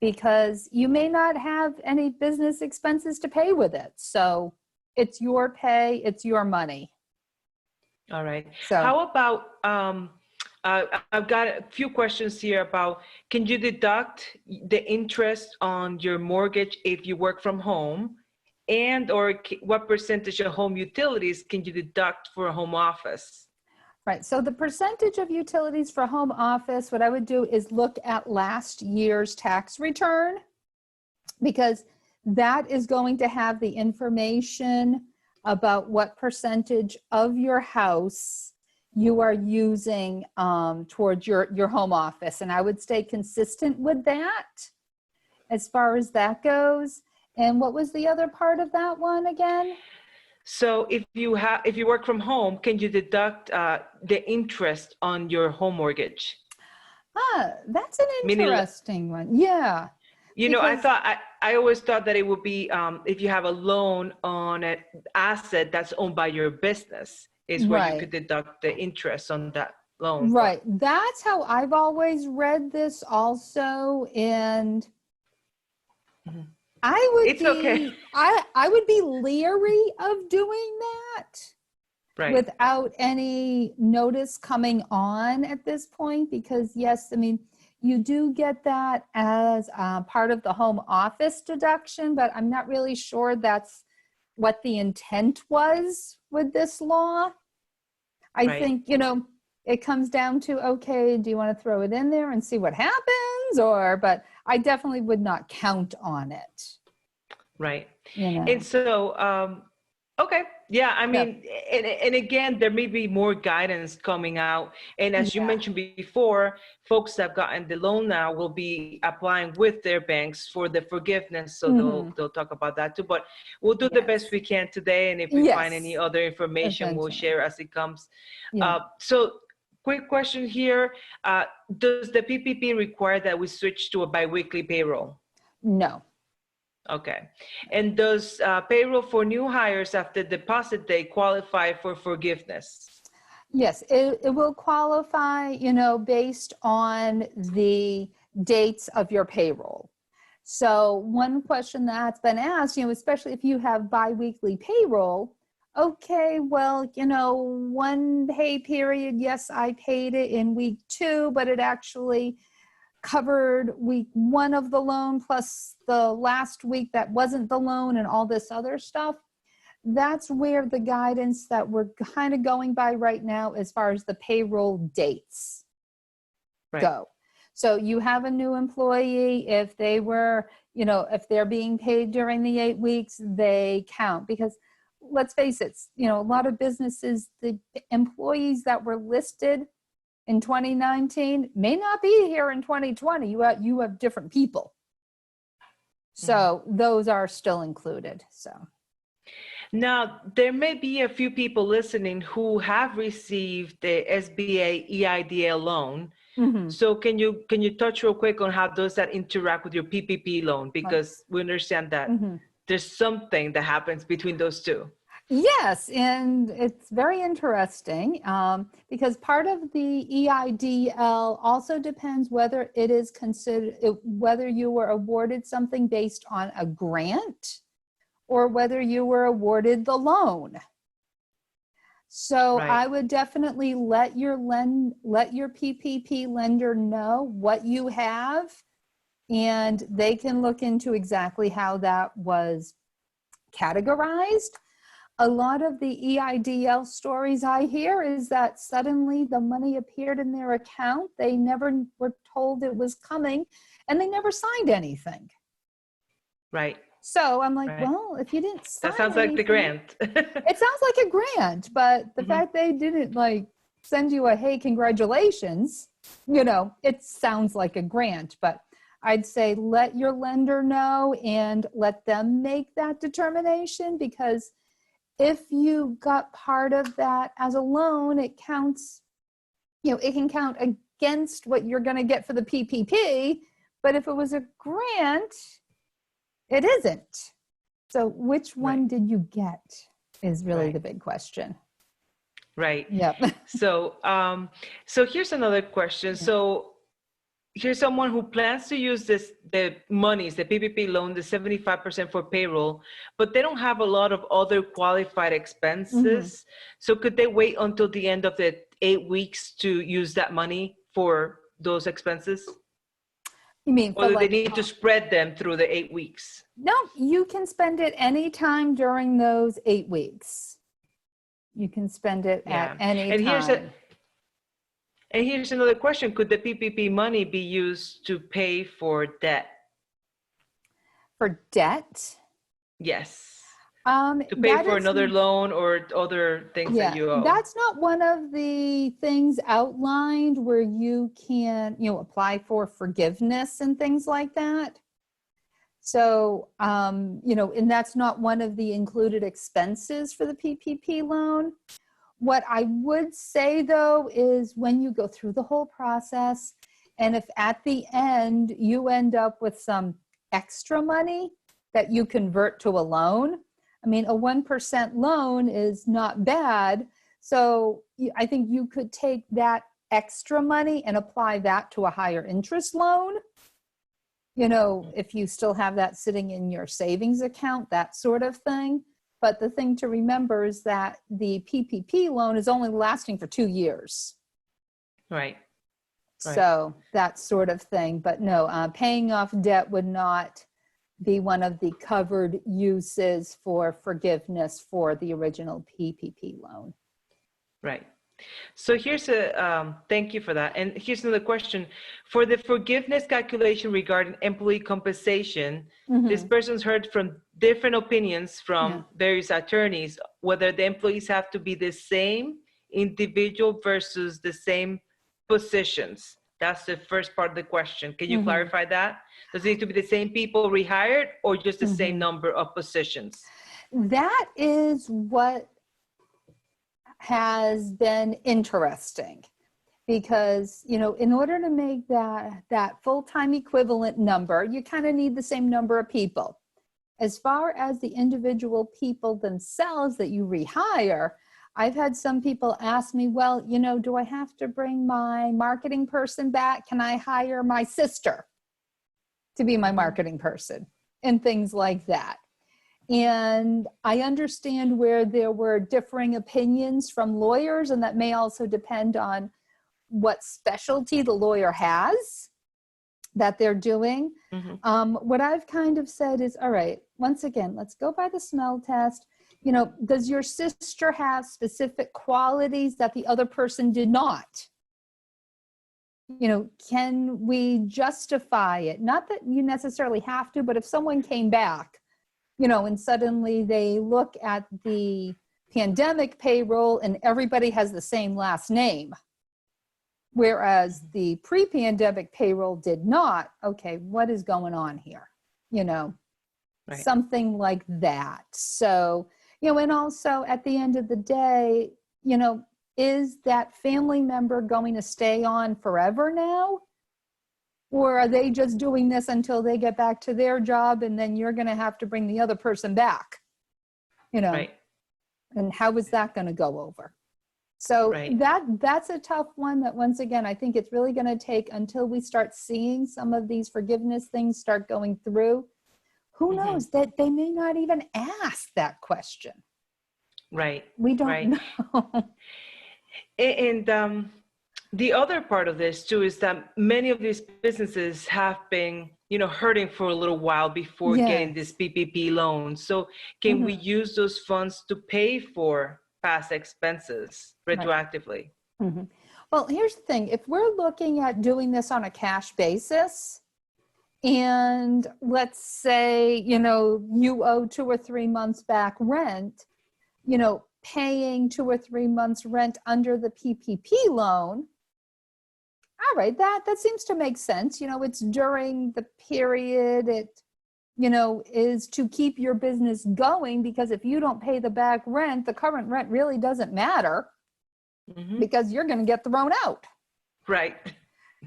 because you may not have any business expenses to pay with it. So it's your pay, it's your money. All right. So How about, I've got a few questions here about, can you deduct the interest on your mortgage if you work from home? And or what percentage of home utilities can you deduct for a home office? right, so the percentage of utilities for home office, what I would do is look at last year's tax return, because that is going to have the information about what percentage of your house you are using towards your home office. And I would stay consistent with that as far as that goes. And what was the other part of that one again? So if you work from home, can you deduct the interest on your home mortgage? Ah, that's an interesting one. Yeah. You know, I always thought that it would be if you have a loan on an asset that's owned by your business, is where you could deduct the interest on that loan. Right. That's how I've always read this also. And I would be leery of doing that without any notice coming on at this point, because yes, I mean, you do get that as part of the home office deduction, but I'm not really sure that's what the intent was with this law. I think, you know, it comes down to, okay, do you want to throw it in there and see what happens? But I definitely would not count on it. Right. You know. And so, okay. Yeah, I mean, and again, there may be more guidance coming out. And as you mentioned before, folks that have gotten the loan now will be applying with their banks for the forgiveness. So they'll talk about that too. But we'll do the best we can today. And if we find any other information, we'll share as it comes. So quick question here. Does the PPP require that we switch to a biweekly payroll? No. Okay. And does payroll for new hires after deposit day qualify for forgiveness? Yes, it will qualify, you know, based on the dates of your payroll. So one question that's been asked, you know, especially if you have biweekly payroll, okay, well, you know, one pay period, yes, I paid it in week 2, but it actually covered week 1 of the loan plus the last week that wasn't the loan and all this other stuff. That's where the guidance that we're kind of going by right now as far as the payroll dates go. So you have a new employee, if they were, you know, if they're being paid during the 8 weeks, they count, because let's face it, you know, a lot of businesses, the employees that were listed in 2019 may not be here in 2020. You have different people. So those are still included. So now there may be a few people listening who have received the SBA EIDL loan. So can you touch real quick on how does that interact with your PPP loan? Because we understand that there's something that happens between those two. Yes, and it's very interesting because part of the EIDL also depends whether it is considered, whether you were awarded something based on a grant or whether you were awarded the loan. So Right. I would definitely let your PPP lender know what you have, and they can look into exactly how that was categorized. A lot of the EIDL stories I hear is that suddenly the money appeared in their account. They never were told it was coming, and they never signed anything. Right. So I'm like, Right. well, if you didn't sign That sounds like the anything, grant. it sounds like a grant, but the Mhm. fact they didn't like send you a, hey, congratulations, it sounds like a grant. But I'd say let your lender know and let them make that determination, because if you got part of that as a loan, it counts, it can count against what you're going to get for the PPP. But if it was a grant, it isn't. So which one did you get is really the big question. Right. Yep. So, so here's another question. So here's someone who plans to use the monies, the PPP loan, the 75% for payroll, but they don't have a lot of other qualified expenses. So could they wait until the end of the 8 weeks to use that money for those expenses? You mean Or do they need to spread them through the 8 weeks? No, you can spend it anytime during those 8 weeks. You can spend it at any time. And here's another question. Could the PPP money be used to pay for debt? For debt? Yes. To pay for another loan or other things that you owe. That's not one of the things outlined where you can, apply for forgiveness and things like that. So, and that's not one of the included expenses for the PPP loan. What I would say though is when you go through the whole process, and if at the end you end up with some extra money that you convert to a loan, I mean, a 1% loan is not bad. So I think you could take that extra money and apply that to a higher interest loan. If you still have that sitting in your savings account, that sort of thing. But the thing to remember is that the PPP loan is only lasting for 2 years. Right. So that sort of thing. But no, paying off debt would not be one of the covered uses for forgiveness for the original PPP loan. Right. So here's thank you for that. And here's another question. For the forgiveness calculation regarding employee compensation, this person's heard from different opinions from various attorneys, whether the employees have to be the same individual versus the same positions. That's the first part of the question. Can you clarify that? Does it need to be the same people rehired or just the same number of positions? That is what has been interesting, because in order to make that full-time equivalent number, you kind of need the same number of people. As far as the individual people themselves that you rehire, I've had some people ask me, well, do I have to bring my marketing person back? Can I hire my sister to be my marketing person? And things like that. And I understand where there were differing opinions from lawyers, and that may also depend on what specialty the lawyer has that they're doing. What I've kind of said is, all right, once again, let's go by the smell test. Does your sister have specific qualities that the other person did not? Can we justify it? Not that you necessarily have to, but if someone came back, and suddenly they look at the pandemic payroll and everybody has the same last name, whereas the pre-pandemic payroll did not. Okay, what is going on here? Something like that. So, and also at the end of the day, is that family member going to stay on forever now? Or are they just doing this until they get back to their job, and then you're going to have to bring the other person back? And how is that going to go over? So that's a tough one that, once again, I think it's really going to take until we start seeing some of these forgiveness things start going through. Who knows that they may not even ask that question. Right. We don't Right. know. And the other part of this too is that many of these businesses have been, hurting for a little while before getting this Yes. PPP loan. So can we use those funds to pay for past expenses Right. retroactively? Well, here's the thing. If we're looking at doing this on a cash basis, and let's say, you owe 2 or 3 months back rent, paying 2 or 3 months rent under the PPP loan, all right, that seems to make sense. It's during the period it, is to keep your business going, because if you don't pay the back rent, the current rent really doesn't matter because you're going to get thrown out. Right.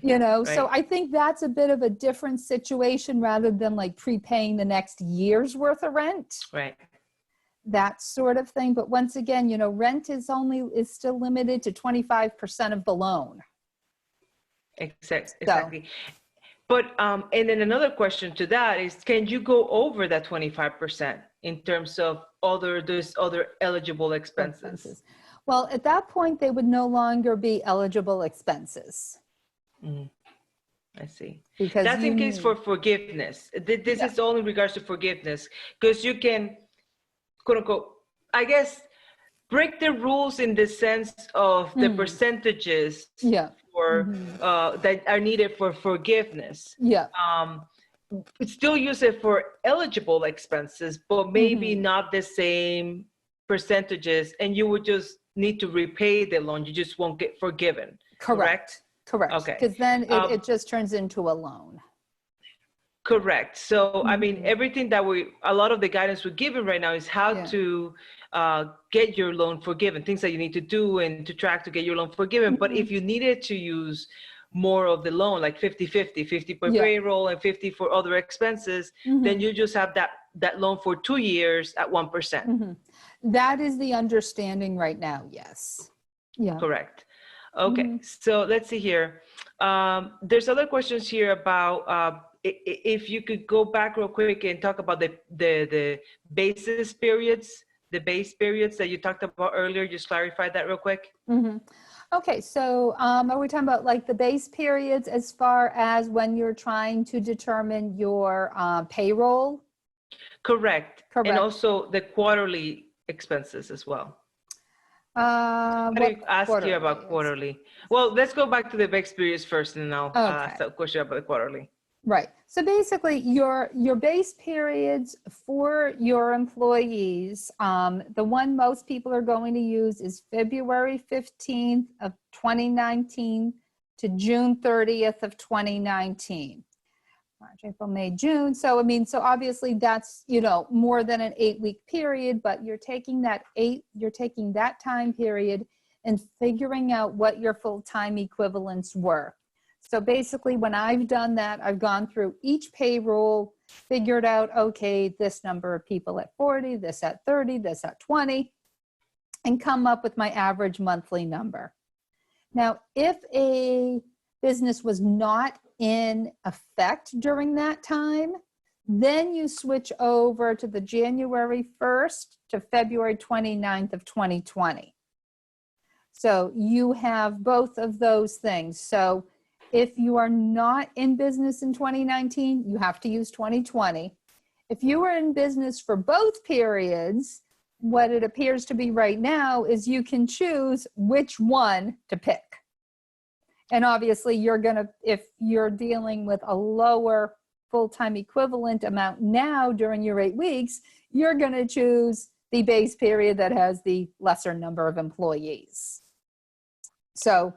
So I think that's a bit of a different situation rather than like prepaying the next year's worth of rent. Right. That sort of thing. But once again, rent is still limited to 25% of the loan. Exactly. But, and then another question to that is, can you go over that 25% in terms of those other eligible expenses? Well, at that point, they would no longer be eligible expenses. I see. Because that's in case for forgiveness. This is only in regards to forgiveness, because you can, quote unquote, I guess, break the rules in the sense of the percentages for that are needed for forgiveness. Still use it for eligible expenses, but maybe not the same percentages, and you would just need to repay the loan. You just won't get forgiven. Correct? Okay. Because then it just turns into a loan. Correct. So, I mean, everything that a lot of the guidance we're giving right now is how to get your loan forgiven, things that you need to do and to track to get your loan forgiven. But if you needed to use more of the loan, like 50-50, 50 for payroll and 50 for other expenses, then you just have that loan for 2 years at 1%. That is the understanding right now. Yes. Yeah. Correct. Okay. So let's see here. There's other questions here about if you could go back real quick and talk about the basis periods, the base periods that you talked about earlier. Just clarify that real quick. Okay, so are we talking about like the base periods as far as when you're trying to determine your payroll? Correct. And also the quarterly expenses as well. I ask you about quarterly. Well, let's go back to the base periods first, and then I'll ask a question about the quarterly. Right. So basically, your base periods for your employees, the one most people are going to use is February 15th of 2019 to June 30th of 2019. March, April, May, June. So so obviously that's, more than an 8-week period, but you're taking that time period and figuring out what your full-time equivalents were. So basically, when I've done that, I've gone through each payroll, figured out, okay, this number of people at 40, this at 30, this at 20, and come up with my average monthly number. Now, if a business was not in effect during that time, then you switch over to the January 1st to February 29th of 2020. So you have both of those things. So if you are not in business in 2019, you have to use 2020. If you are in business for both periods, what it appears to be right now is you can choose which one to pick. And obviously if you're dealing with a lower full-time equivalent amount now during your 8 weeks, you're going to choose the base period that has the lesser number of employees. So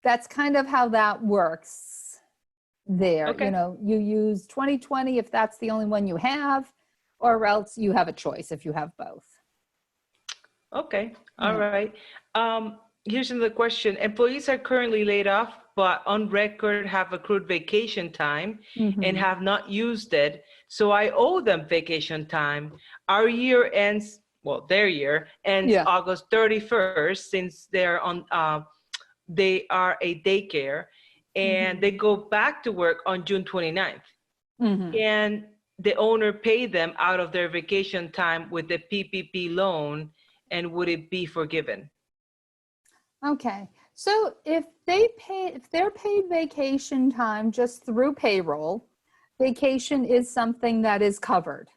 that's kind of how that works there. Okay. You use 2020 if that's the only one you have, or else you have a choice if you have both. Okay. All right. Here's another question. Employees are currently laid off, but on record have accrued vacation time and have not used it. So I owe them vacation time. Our year ends, their year ends August 31st, since they're on, they are a daycare, and they go back to work on June 29th. And the owner paid them out of their vacation time with the PPP loan, and would it be forgiven? Okay, so if they're paid vacation time just through payroll, vacation is something that is covered.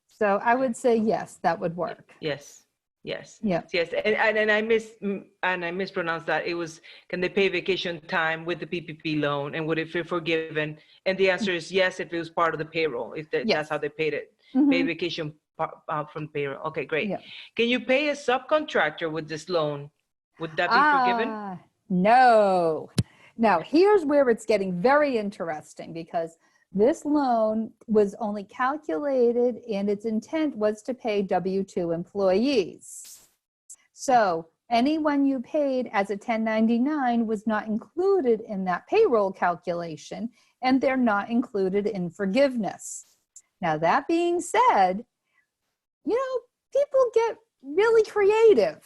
So I would say yes, that would work. Yes, yes, Yeah. yes. And I mispronounced that. It was, can they pay vacation time with the PPP loan, and would it be forgiven? And the answer is yes, if it was part of the payroll, if Yes. that's how they paid it. Pay vacation from payroll. Okay, great. Yeah. Can you pay a subcontractor with this loan? Would that be forgiven? No. Now, here's where it's getting very interesting, because this loan was only calculated and its intent was to pay W-2 employees. So anyone you paid as a 1099 was not included in that payroll calculation, and they're not included in forgiveness. Now, that being said, you know, people get really creative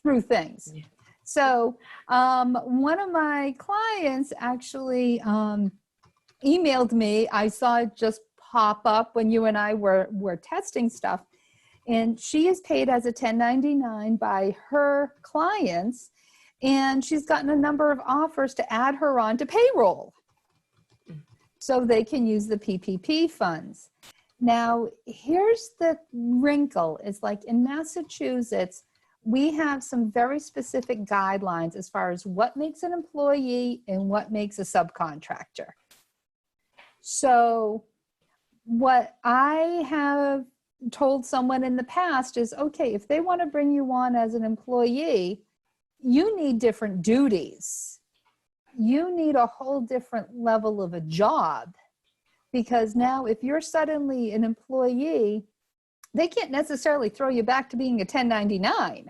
through things. Yeah. So one of my clients actually emailed me. I saw it just pop up when you and I were testing stuff. And she is paid as a 1099 by her clients. And she's gotten a number of offers to add her on to payroll so they can use the PPP funds. Now, here's the wrinkle. It's like in Massachusetts, we have some very specific guidelines as far as what makes an employee and what makes a subcontractor. So what I have told someone in the past is, okay, if they want to bring you on as an employee, you need different duties. You need a whole different level of a job, because now if you're suddenly an employee, they can't necessarily throw you back to being a 1099.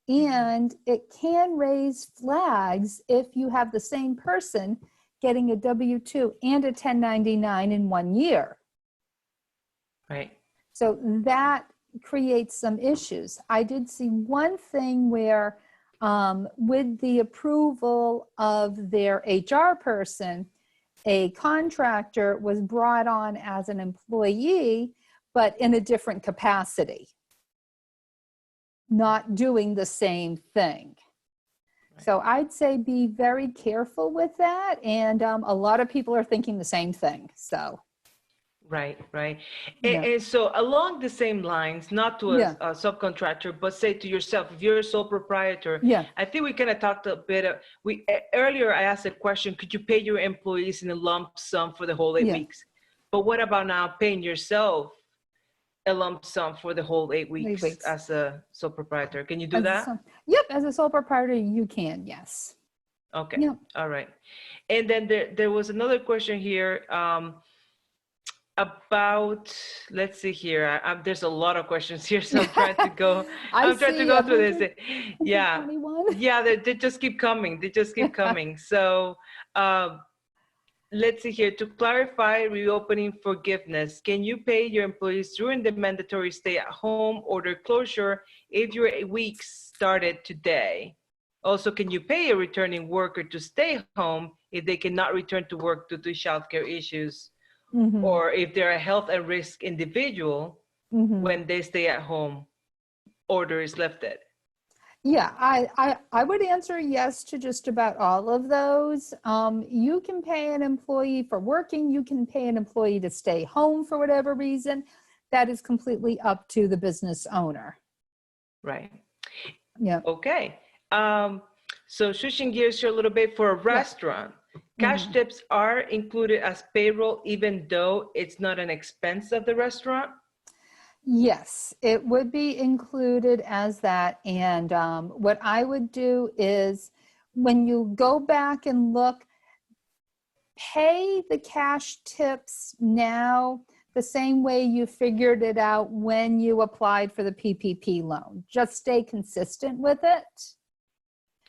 And it can raise flags if you have the same person getting a W-2 and a 1099 in 1 year. Right. So that creates some issues. I did see one thing where with the approval of their HR person, a contractor was brought on as an employee, but in a different capacity, not doing the same thing. Right. So I'd say be very careful with that. And a lot of people are thinking the same thing, so. Right, right. Yeah. And so along the same lines, not to Yeah. a subcontractor, but say to yourself, if you're a sole proprietor, Yeah. I think we kind of talked a bit, earlier I asked a question, could you pay your employees in a lump sum for the whole 8 Yeah. weeks? But what about now paying yourself a lump sum for the whole 8 weeks, as a sole proprietor? Can you do that? Yep, as a sole proprietor, you can, yes. Okay, Yep. All right. And then there was another question here, about, let's see here, there's a lot of questions here, so I'm trying to go through this. Yeah, they just keep coming, So let's see here, to clarify reopening forgiveness, can you pay your employees during the mandatory stay-at-home order closure if your 8 weeks started today? Also, can you pay a returning worker to stay home if they cannot return to work due to childcare issues? Mm-hmm. Or if they're a health and risk individual, mm-hmm. when they stay at home, order is lifted? Yeah, I would answer yes to just about all of those. You can pay an employee for working. You can pay an employee to stay home for whatever reason. That is completely up to the business owner. Right. Yeah. Okay. So switching gears here a little bit, for a restaurant, cash mm-hmm. tips are included as payroll, even though it's not an expense of the restaurant? Yes, it would be included as that. And what I would do is, when you go back and look, pay the cash tips now the same way you figured it out when you applied for the PPP loan. Just stay consistent with it.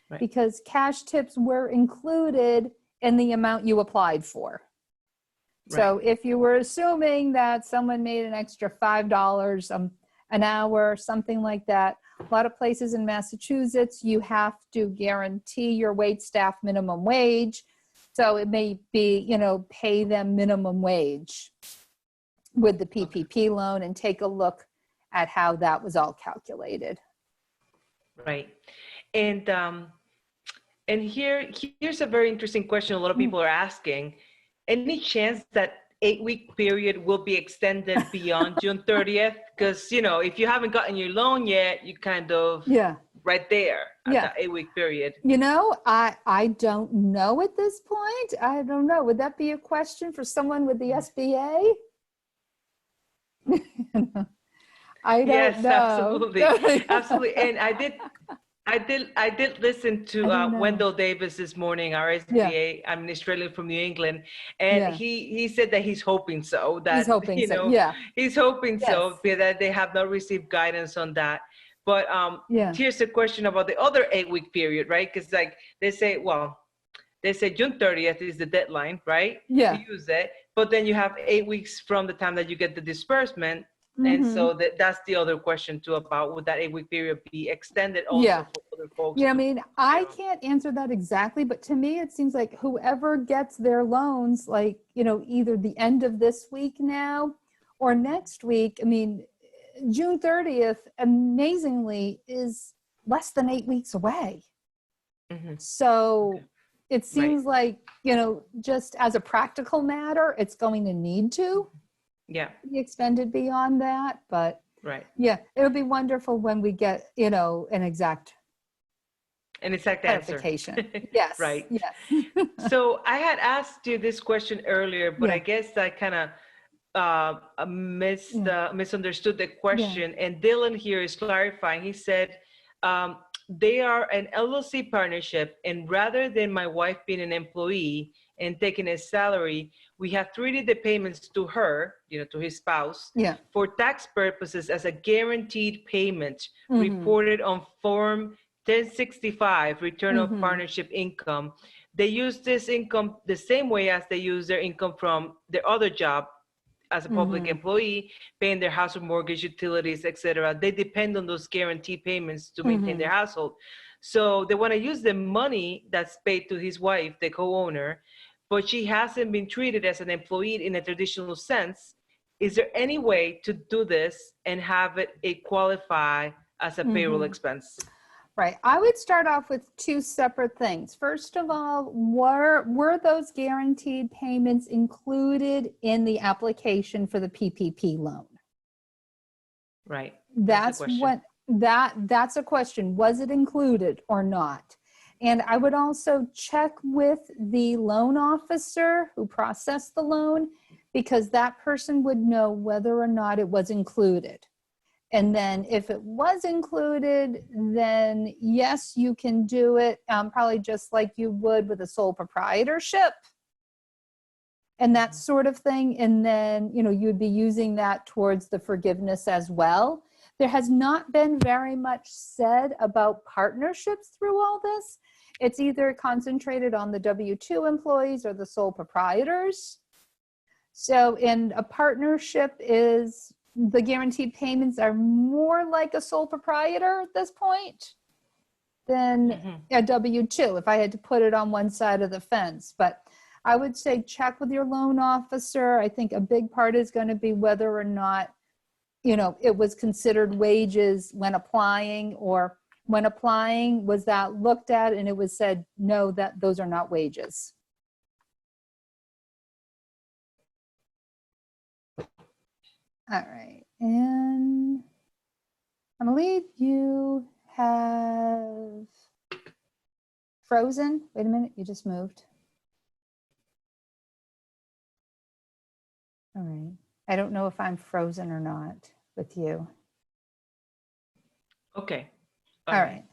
Right. Because cash tips were included in the amount you applied for. Right. So if you were assuming that someone made an extra $5 an hour, something like that, a lot of places in Massachusetts, you have to guarantee your wait staff minimum wage. So it may be, pay them minimum wage with the PPP loan, and take a look at how that was all calculated. Right. And here's a very interesting question a lot of people are asking. Any chance that 8-week period will be extended beyond June 30th? Because, if you haven't gotten your loan yet, you kind of right there at that 8-week period. I don't know at this point. I don't know. Would that be a question for someone with the SBA? I don't know. Absolutely. Absolutely. And I did listen to Wendell Davis this morning, our SBA administrator from New England, and he said that he's hoping so. That he's hoping so that they have not received guidance on that. But here's the question about the other 8-week period, right? Because they say June 30th is the deadline, right? Yeah. To use it, but then you have 8 weeks from the time that you get the disbursement. And so that's the other question too, about would that 8-week period be extended also for other folks? Yeah, I mean, I can't answer that exactly, but to me, it seems like whoever gets their loans, either the end of this week now or next week, I mean, June 30th, amazingly, is less than 8 weeks away. So it seems like, just as a practical matter, it's going to need to be extended beyond that. But it would be wonderful when we get, an exact clarification. Answer. Yes. Right. Yes. So I had asked you this question earlier, but I guess I kind of misunderstood the question. And Dylan here is clarifying. He said, they are an LLC partnership, and rather than my wife being an employee and taking a salary, we have treated the payments to her, to his spouse, for tax purposes as a guaranteed payment reported on Form 1065, Return of Partnership Income. They use this income the same way as they use their income from their other job as a public employee, paying their household mortgage, utilities, etc. They depend on those guaranteed payments to maintain their household. So they want to use the money that's paid to his wife, the co-owner, but she hasn't been treated as an employee in a traditional sense. Is there any way to do this and have it qualify as a payroll expense? Right. I would start off with two separate things. First of all, were those guaranteed payments included in the application for the PPP loan? Right. That's a question. Was it included or not? And I would also check with the loan officer who processed the loan, because that person would know whether or not it was included. And then if it was included, then yes, you can do it, probably just like you would with a sole proprietorship and that sort of thing. And then, you'd be using that towards the forgiveness as well. There has not been very much said about partnerships through all this. It's either concentrated on the W-2 employees or the sole proprietors. So in a partnership the guaranteed payments are more like a sole proprietor at this point than a W-2, if I had to put it on one side of the fence. But I would say check with your loan officer. I think a big part is going to be whether or not, it was considered wages when applying, or when applying, was that looked at and it was said, no, that those are not wages. All right, and I believe you have frozen. Wait a minute, you just moved. All right, I don't know if I'm frozen or not with you. Okay. All right.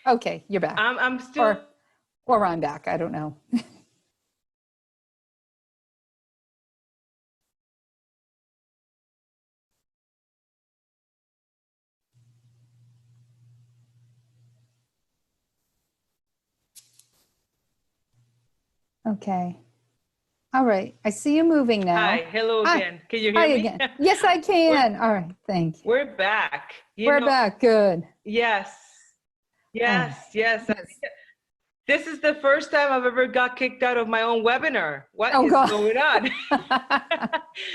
Okay, you're back. I'm still. Or I'm back, I don't know. Okay. All right. I see you moving now. Hi. Hello again. Can you hear Hi me? again. Yes, I can. All right. Thank you. We're back. We're back. Good. Yes. This is the first time I've ever got kicked out of my own webinar. What is going on?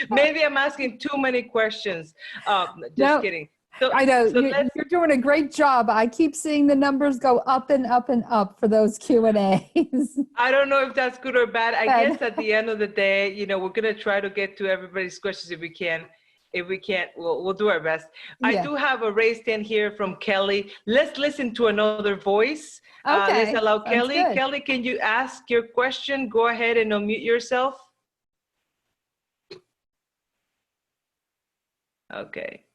Maybe I'm asking too many questions. Just kidding. So, I know so let's, you're doing a great job. I keep seeing the numbers go up and up and up for those Q&As. I don't know if that's good or bad. I Bad. guess at the end of the day, we're gonna try to get to everybody's questions if we can. If we can't, we'll do our best. I Yeah. do have a raised hand here from Kelly. Let's listen to another voice. Let's Okay, allow sounds Kelly. good. Kelly, can you ask your question? Go ahead and unmute yourself. Okay.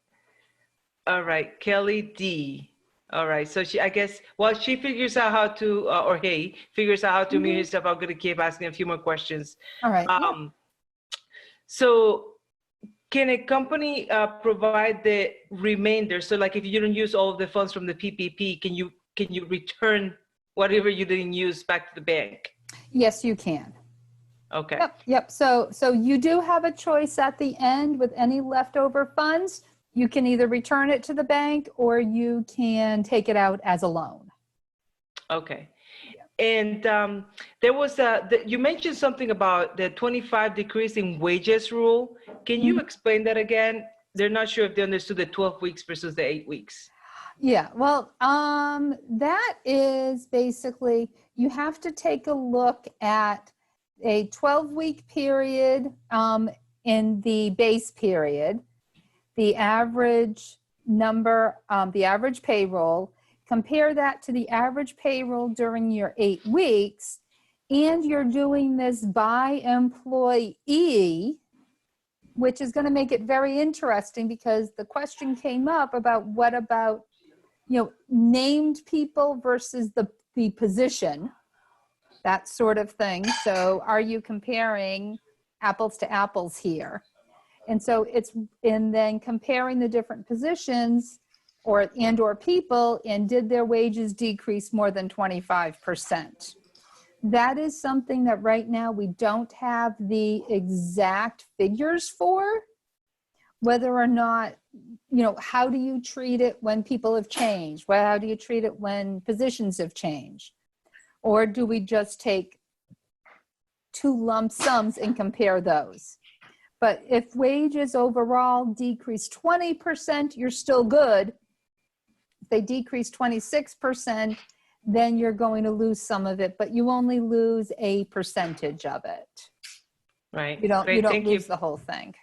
All right, Kelly D. All right, so I guess, while she figures out how to, or he figures out how to mute himself, I'm gonna keep asking a few more questions. All right. So can a company provide the remainder? So like if you didn't use all of the funds from the PPP, can you return whatever you didn't use back to the bank? Yes, you can. Okay. Yep. So you do have a choice at the end with any leftover funds. You can either return it to the bank or you can take it out as a loan. Okay. And there was you mentioned something about the 25 decrease in wages rule. Can you explain that again? They're not sure if they understood the 12 weeks versus the 8 weeks. Yeah, well, that is basically, you have to take a look at a 12-week period in the base period, the average number, the average payroll, compare that to the average payroll during your 8 weeks, and you're doing this by employee, which is going to make it very interesting because the question came up about what about, named people versus the position, that sort of thing. So are you comparing apples to apples here? And so and then comparing the different positions or people, and did their wages decrease more than 25%? That is something that right now we don't have the exact figures for, whether or not, how do you treat it when people have changed? Well, how do you treat it when positions have changed? Or do we just take two lump sums and compare those? But if wages overall decrease 20%, you're still good. If they decrease 26%, then you're going to lose some of it, but you only lose a percentage of it. Right. You don't Thank lose you. the whole thing.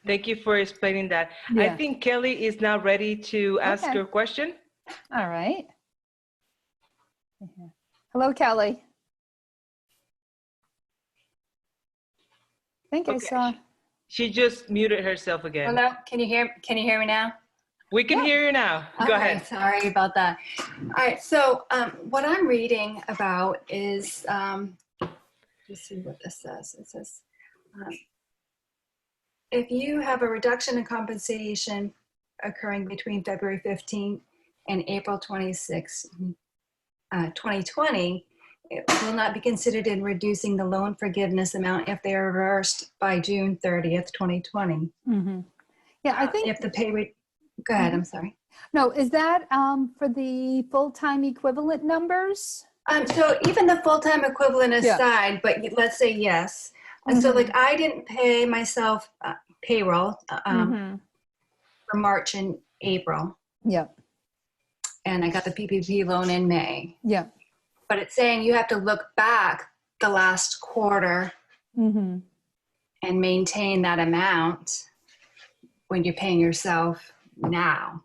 Thank you for explaining that. Yeah. I think Kelly is now ready to ask her question. All right. Hello, Kelly. I think I saw. She just muted herself again. Hello, can you hear me now? We can hear you now. Go ahead. Sorry about that. All right, so what I'm reading about is, let's see what this says. It says, if you have a reduction in compensation occurring between February 15th and April 26th, 2020, it will not be considered in reducing the loan forgiveness amount if they are reversed by June 30th, 2020. Mm-hmm. Yeah, I think. If the pay rate, go ahead, I'm sorry. No, is that for the full-time equivalent numbers? So even the full-time equivalent aside, but let's say yes. And so like I didn't pay myself payroll for March and April. Yep. And I got the PPP loan in May. Yep. But it's saying you have to look back the last quarter and maintain that amount when you're paying yourself now.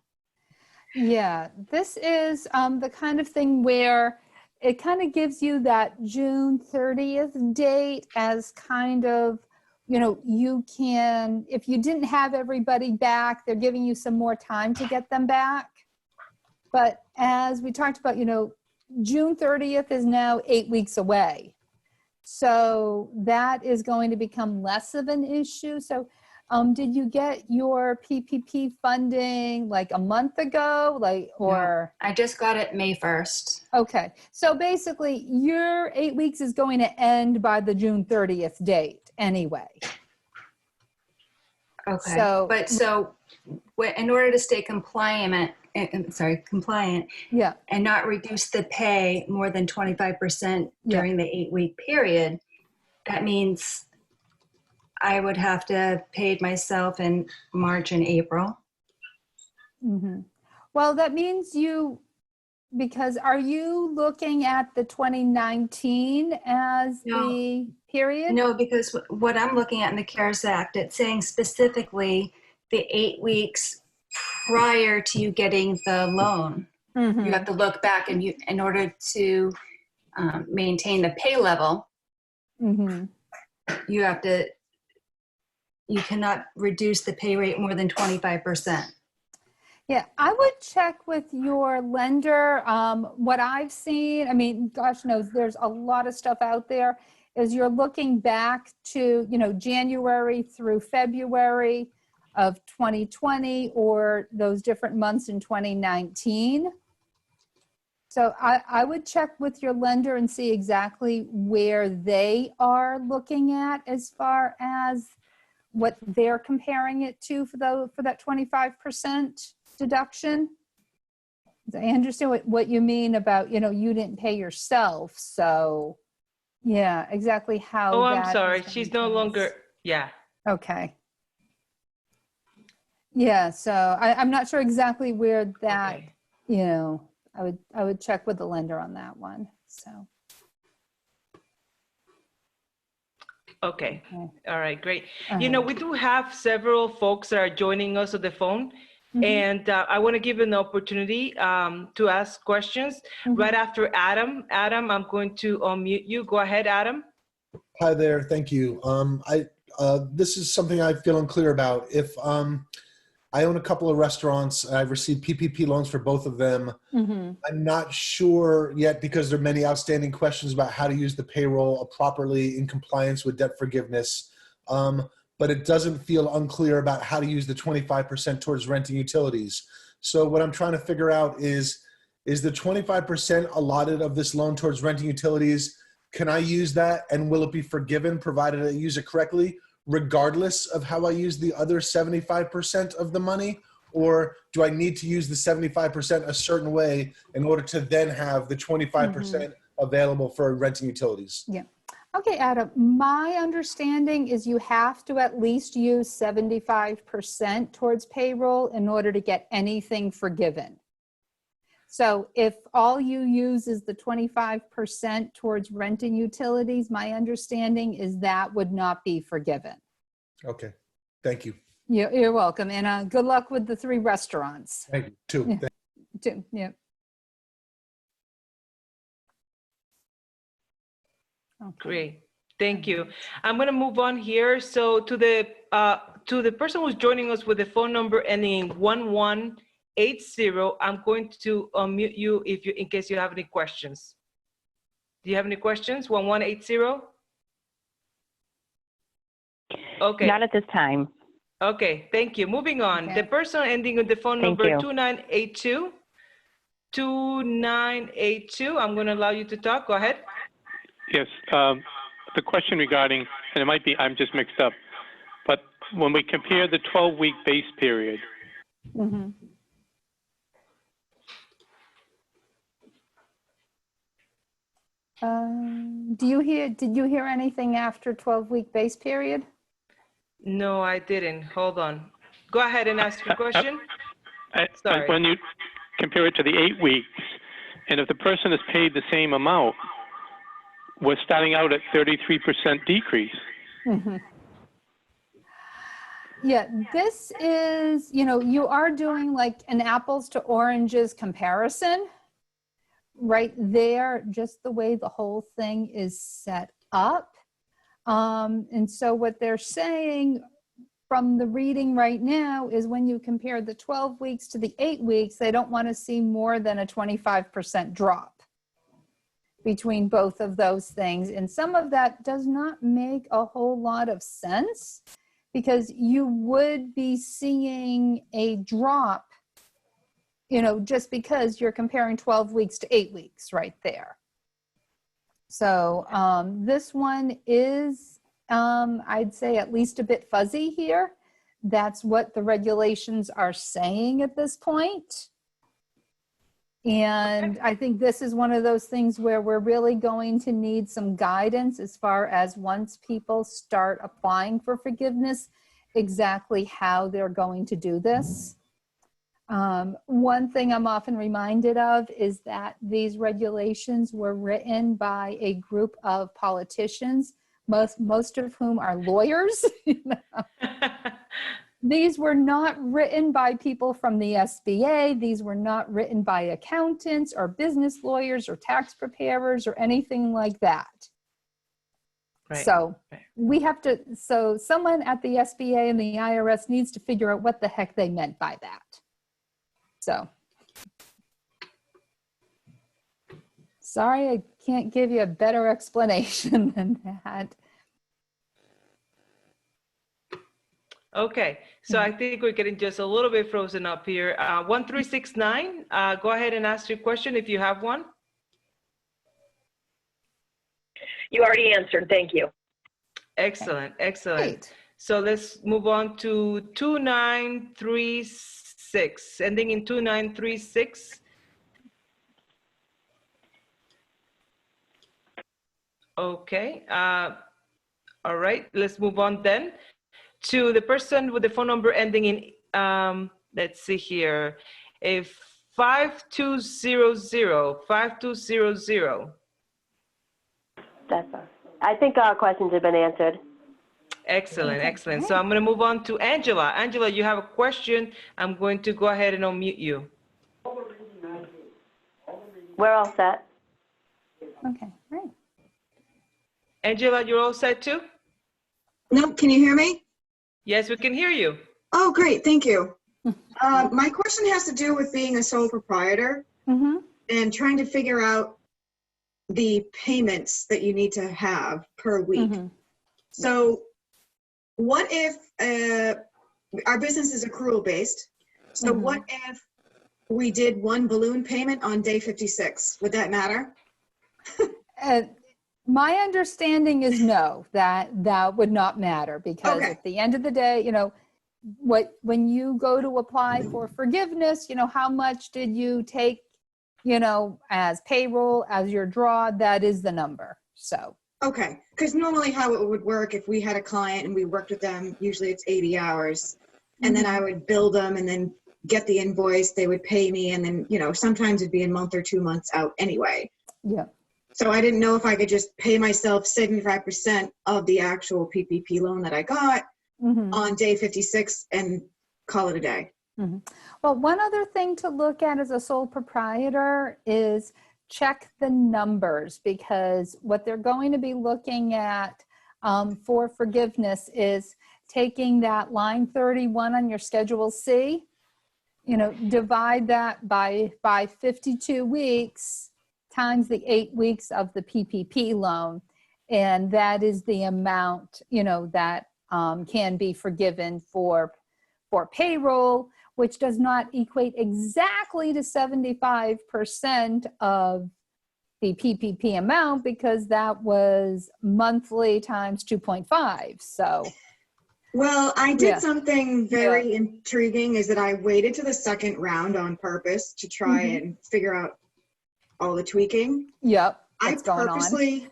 Yeah, this is the kind of thing where it kind of gives you that June 30th date as kind of, you can, if you didn't have everybody back, they're giving you some more time to get them back. But as we talked about, June 30th is now 8 weeks away. So that is going to become less of an issue. So did you get your PPP funding like a month ago? No, I just got it May 1st. Okay. So basically your 8 weeks is going to end by the June 30th date anyway. Okay. So, but in order to stay compliant, yeah, and not reduce the pay more than 25% during the 8 week period, that means I would have to pay myself in March and April. Well, that means because are you looking at the 2019 as the period? No, because what I'm looking at in the CARES Act, it's saying specifically the 8 weeks prior to you getting the loan. You have to look back, and in order to maintain the pay level, you cannot reduce the pay rate more than 25%. Yeah, I would check with your lender. What I've seen, I mean, gosh knows, there's a lot of stuff out there, is you're looking back to, January through February of 2020 or those different months in 2019. So I would check with your lender and see exactly where they are looking at as far as what they're comparing it to for that 25% deduction. I understand what you mean about, you didn't pay yourself. So yeah, exactly how. Oh, I'm sorry. She's no longer, yeah. Okay. Yeah, so I'm not sure exactly where that, Okay. I would check with the lender on that one, so. Okay. All right, great. All We right. do have several folks that are joining us on the phone, and I want to give an opportunity to ask questions right after Adam. Adam, I'm going to unmute you. Go ahead, Adam. Hi there. Thank you. This is something I feel unclear about. If I own a couple of restaurants, I've received PPP loans for both of them. I'm not sure yet, because there are many outstanding questions about how to use the payroll properly in compliance with debt forgiveness. But it doesn't feel unclear about how to use the 25% towards rent and utilities. So what I'm trying to figure out is the 25% allotted of this loan towards rent and utilities, can I use that, and will it be forgiven provided I use it correctly, regardless of how I use the other 75% of the money? Or do I need to use the 75% a certain way in order to then have the 25% available for rent and utilities? Yeah. Okay, Adam, my understanding is you have to at least use 75% towards payroll in order to get anything forgiven. So if all you use is the 25% towards rent and utilities, my understanding is that would not be forgiven. Okay, thank you. You're welcome. And good luck with the 3 restaurants. Thank you, too. Yeah. Yeah. Okay. Great. Thank you. I'm going to move on here. So to the person who's joining us with the phone number ending in 1180, I'm going to unmute you in case you have any questions. Do you have any questions? 1180? Okay. Not at this time. Okay, thank you. Moving on. Okay. The person ending with the phone Thank number you. 2982. 2982. I'm going to allow you to talk. Go ahead. Yes, the question regarding, and it might be I'm just mixed up, but when we compare the 12-week base period, did you hear anything after 12-week base period? No, I didn't. Hold on. Go ahead and ask your question. Sorry. when you compare it to the 8 weeks, and if the person is paid the same amount, we're starting out at 33% decrease. Yeah, this is, you are doing like an apples to oranges comparison right there, just the way the whole thing is set up. And so what they're saying from the reading right now is when you compare the 12 weeks to the 8 weeks, they don't want to see more than a 25% drop between both of those things. And some of that does not make a whole lot of sense, because you would be seeing a drop, just because you're comparing 12 weeks to 8 weeks right there. So this one is, I'd say, at least a bit fuzzy here. That's what the regulations are saying at this point. And I think this is one of those things where we're really going to need some guidance as far as, once people start applying for forgiveness, exactly how they're going to do this. One thing I'm often reminded of is that these regulations were written by a group of politicians, most of whom are lawyers. These were not written by people from the SBA. These were not written by accountants or business lawyers or tax preparers or anything like that. Right. So we have to, so someone at the SBA and the IRS needs to figure out what the heck they meant by that. So, sorry, I can't give you a better explanation than that. Okay, so I think we're getting just a little bit frozen up here. 1369, go ahead and ask your question if you have one. You already answered. Thank you. Excellent, excellent. Great. So let's move on to 2936, ending in 2936. Okay, all right, let's move on then to the person with the phone number ending in, let's see here, a 5200, 5200. That's us. I think our questions have been answered. Excellent, excellent. So I'm going to move on to Angela. Angela, you have a question. I'm going to go ahead and unmute you. We're all set. Okay, great. Angela, you're all set too? No, can you hear me? Yes, we can hear you. Oh, great, thank you. My question has to do with being a sole proprietor and trying to figure out the payments that you need to have per week. So what if our business is accrual based? So what if we did one balloon payment on day 56? Would that matter? My understanding is no, that would not matter, because Okay. at the end of the day, you know, when you go to apply for forgiveness, you know, how much did you take, you know, as payroll, as your draw, that is the number. So. Okay, because normally how it would work, if we had a client and we worked with them, usually it's 80 hours, and then I would bill them and then get the invoice, they would pay me, and then, you know, sometimes it'd be a month or 2 months out anyway. Yeah. So I didn't know if I could just pay myself 75% of the actual PPP loan that I got on day 56 and call it a day. Well, one other thing to look at as a sole proprietor is check the numbers, because what they're going to be looking at for forgiveness is taking that line 31 on your Schedule C, you know, divide that by 52 weeks times the 8 weeks of the PPP loan. And that is the amount, you know, that can be forgiven for payroll, which does not equate exactly to 75% of the PPP amount, because that was monthly times 2.5. So. Well, I did something very intriguing, is that I waited to the second round on purpose to try and figure out all the tweaking. Yep. I purposely,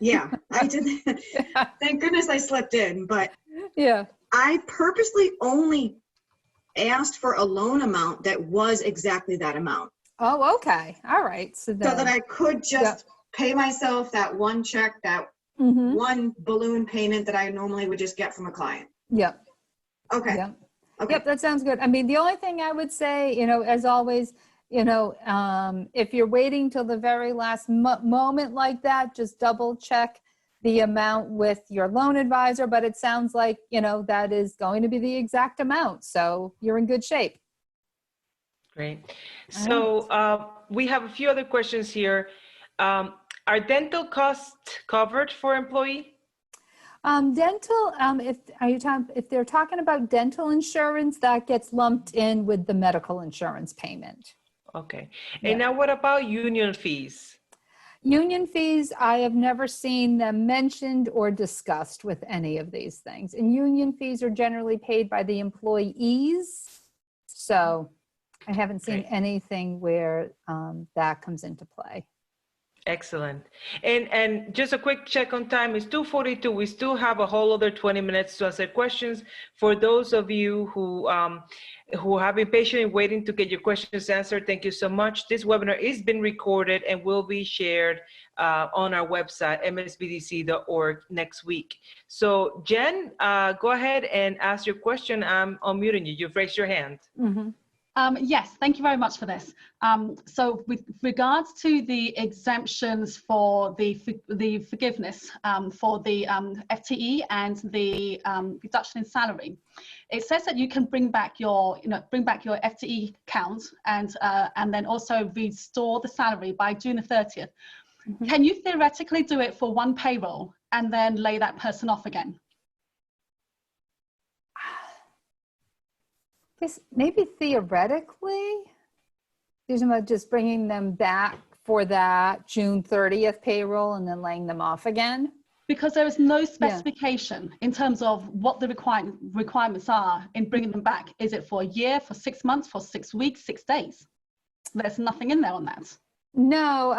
I did. Thank goodness I slipped in, but I purposely only asked for a loan amount that was exactly that amount. Oh, okay. All right. So that I could just pay myself that one check, that one balloon payment that I normally would just get from a client. Yep. Okay. Yep. Okay. Yep. That sounds good. I mean, the only thing I would say, you know, as always, you know, if you're waiting till the very last moment like that, just double check the amount with your loan advisor. But it sounds like, you know, that is going to be the exact amount. So you're in good shape. Great. So we have a few other questions here. Are dental costs covered for employee? Dental, if they're talking about dental insurance, that gets lumped in with the medical insurance payment. Okay. And now what about union fees? Union fees, I have never seen them mentioned or discussed with any of these things. And union fees are generally paid by the employees. So I haven't seen anything where that comes into play. Excellent. And just a quick check on time, it's 2:42. We still have a whole other 20 minutes to answer questions. For those of you who have been patiently waiting to get your questions answered, thank you so much. This webinar is being recorded and will be shared on our website, msbdc.org, next week. So Jen, go ahead and ask your question. I'm unmuting you. You've raised your hand. Yes, thank you very much for this. So with regards to the exemptions for the forgiveness for the FTE and the reduction in salary, it says that you can bring back your FTE count and then also restore the salary by June the 30th. Mm-hmm. Can you theoretically do it for one payroll and then lay that person off again? Guess maybe theoretically, there's about just bringing them back for that June 30th payroll and then laying them off again. Because there is no specification in terms of what the requirements are in bringing them back. Is it for a year, for 6 months, for 6 weeks, 6 days? There's nothing in there on that. No,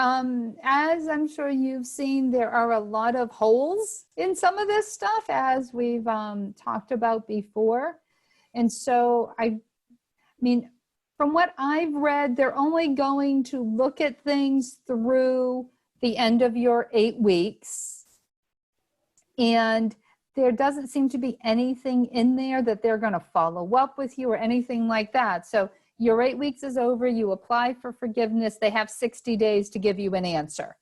as I'm sure you've seen, there are a lot of holes in some of this stuff, as we've talked about before. And so, I mean, from what I've read, they're only going to look at things through the end of your 8 weeks. And there doesn't seem to be anything in there that they're going to follow up with you or anything like that. So your 8 weeks is over, you apply for forgiveness, they have 60 days to give you an answer.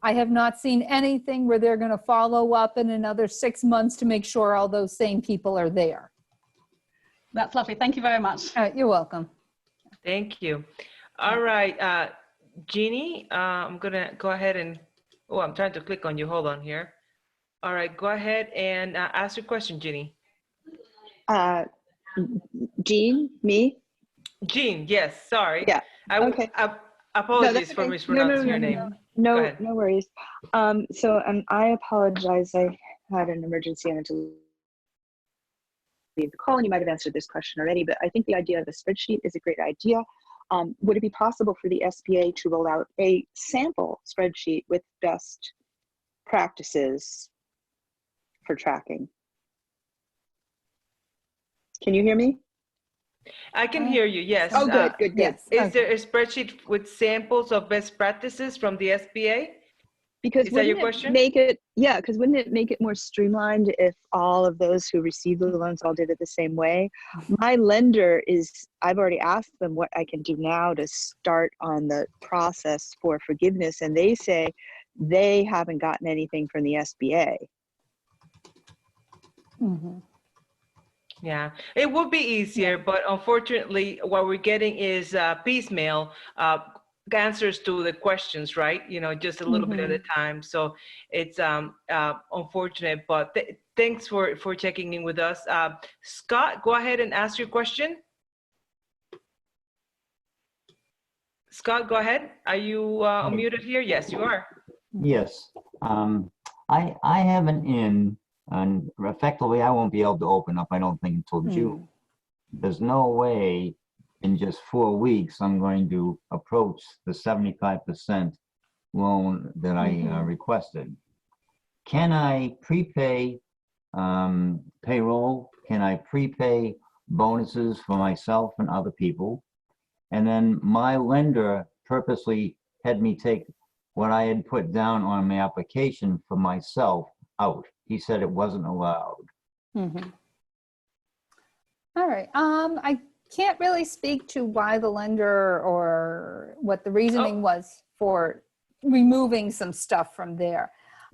I have not seen anything where they're going to follow up in another 6 months to make sure all those same people are there. That's lovely. Thank you very much. You're welcome. Thank you. All right, Jeannie, I'm going to go ahead and, oh, I'm trying to click on you. Hold on here. All right, go ahead and ask your question, Jeannie. Jean, me? Jean, yes, sorry. Yeah, okay. Apologies for mispronouncing your name. No worries. So I apologize. I had an emergency and I had to leave the call, and you might have answered this question already, but I think the idea of a spreadsheet is a great idea. Would it be possible for the SBA to roll out a sample spreadsheet with best practices for tracking? Can you hear me? I can hear you, yes. Oh, good. Yes. Is there a spreadsheet with samples of best practices from the SBA? Because is that your question? Because wouldn't it make it more streamlined if all of those who received the loans all did it the same way? My lender I've already asked them what I can do now to start on the process for forgiveness, and they say they haven't gotten anything from the SBA. Mm-hmm. Yeah, it would be easier, but unfortunately, what we're getting is piecemeal answers to the questions, right? You know, just a little bit at a time. So it's unfortunate, but thanks for checking in with us. Scott, go ahead and ask your question. Scott, go ahead. Are you unmuted here? Yes, you are. Yes. I have an in, and effectively I won't be able to open up, I don't think, until June. There's no way in just 4 weeks I'm going to approach the 75% loan that I requested. Can I prepay payroll? Can I prepay bonuses for myself and other people? And then my lender purposely had me take what I had put down on my application for myself out. He said it wasn't allowed. All right. I can't really speak to why the lender or what the reasoning was for removing some stuff from there.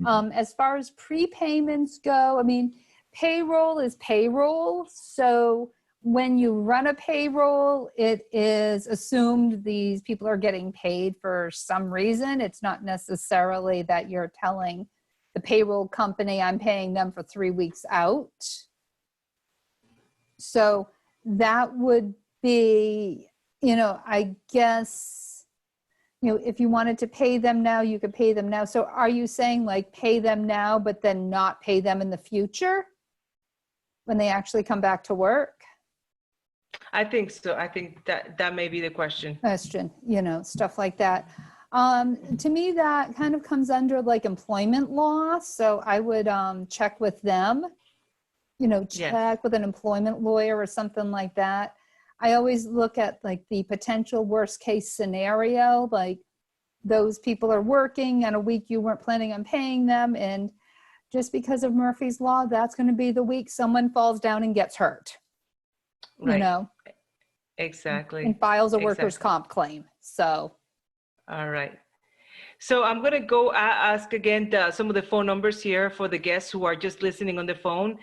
As far as prepayments go, I mean, payroll is payroll. So when you run a payroll, it is assumed these people are getting paid for some reason. It's not necessarily that you're telling the payroll company I'm paying them for 3 weeks out. So that would be, I guess, if you wanted to pay them now, you could pay them now. So are you saying like pay them now, but then not pay them in the future when they actually come back to work? I think so. I think that may be the question. Stuff like that. To me, that kind of comes under like employment law. So I would check with them, you know, check with an employment lawyer or something like that. I always look at like the potential worst case scenario, like those people are working and a week you weren't planning on paying them. And just because of Murphy's Law, that's going to be the week someone falls down and gets hurt, you know? Exactly. And files a workers' comp claim. So. All right. So I'm going to go ask again some of the phone numbers here for the guests who are just listening on the phone.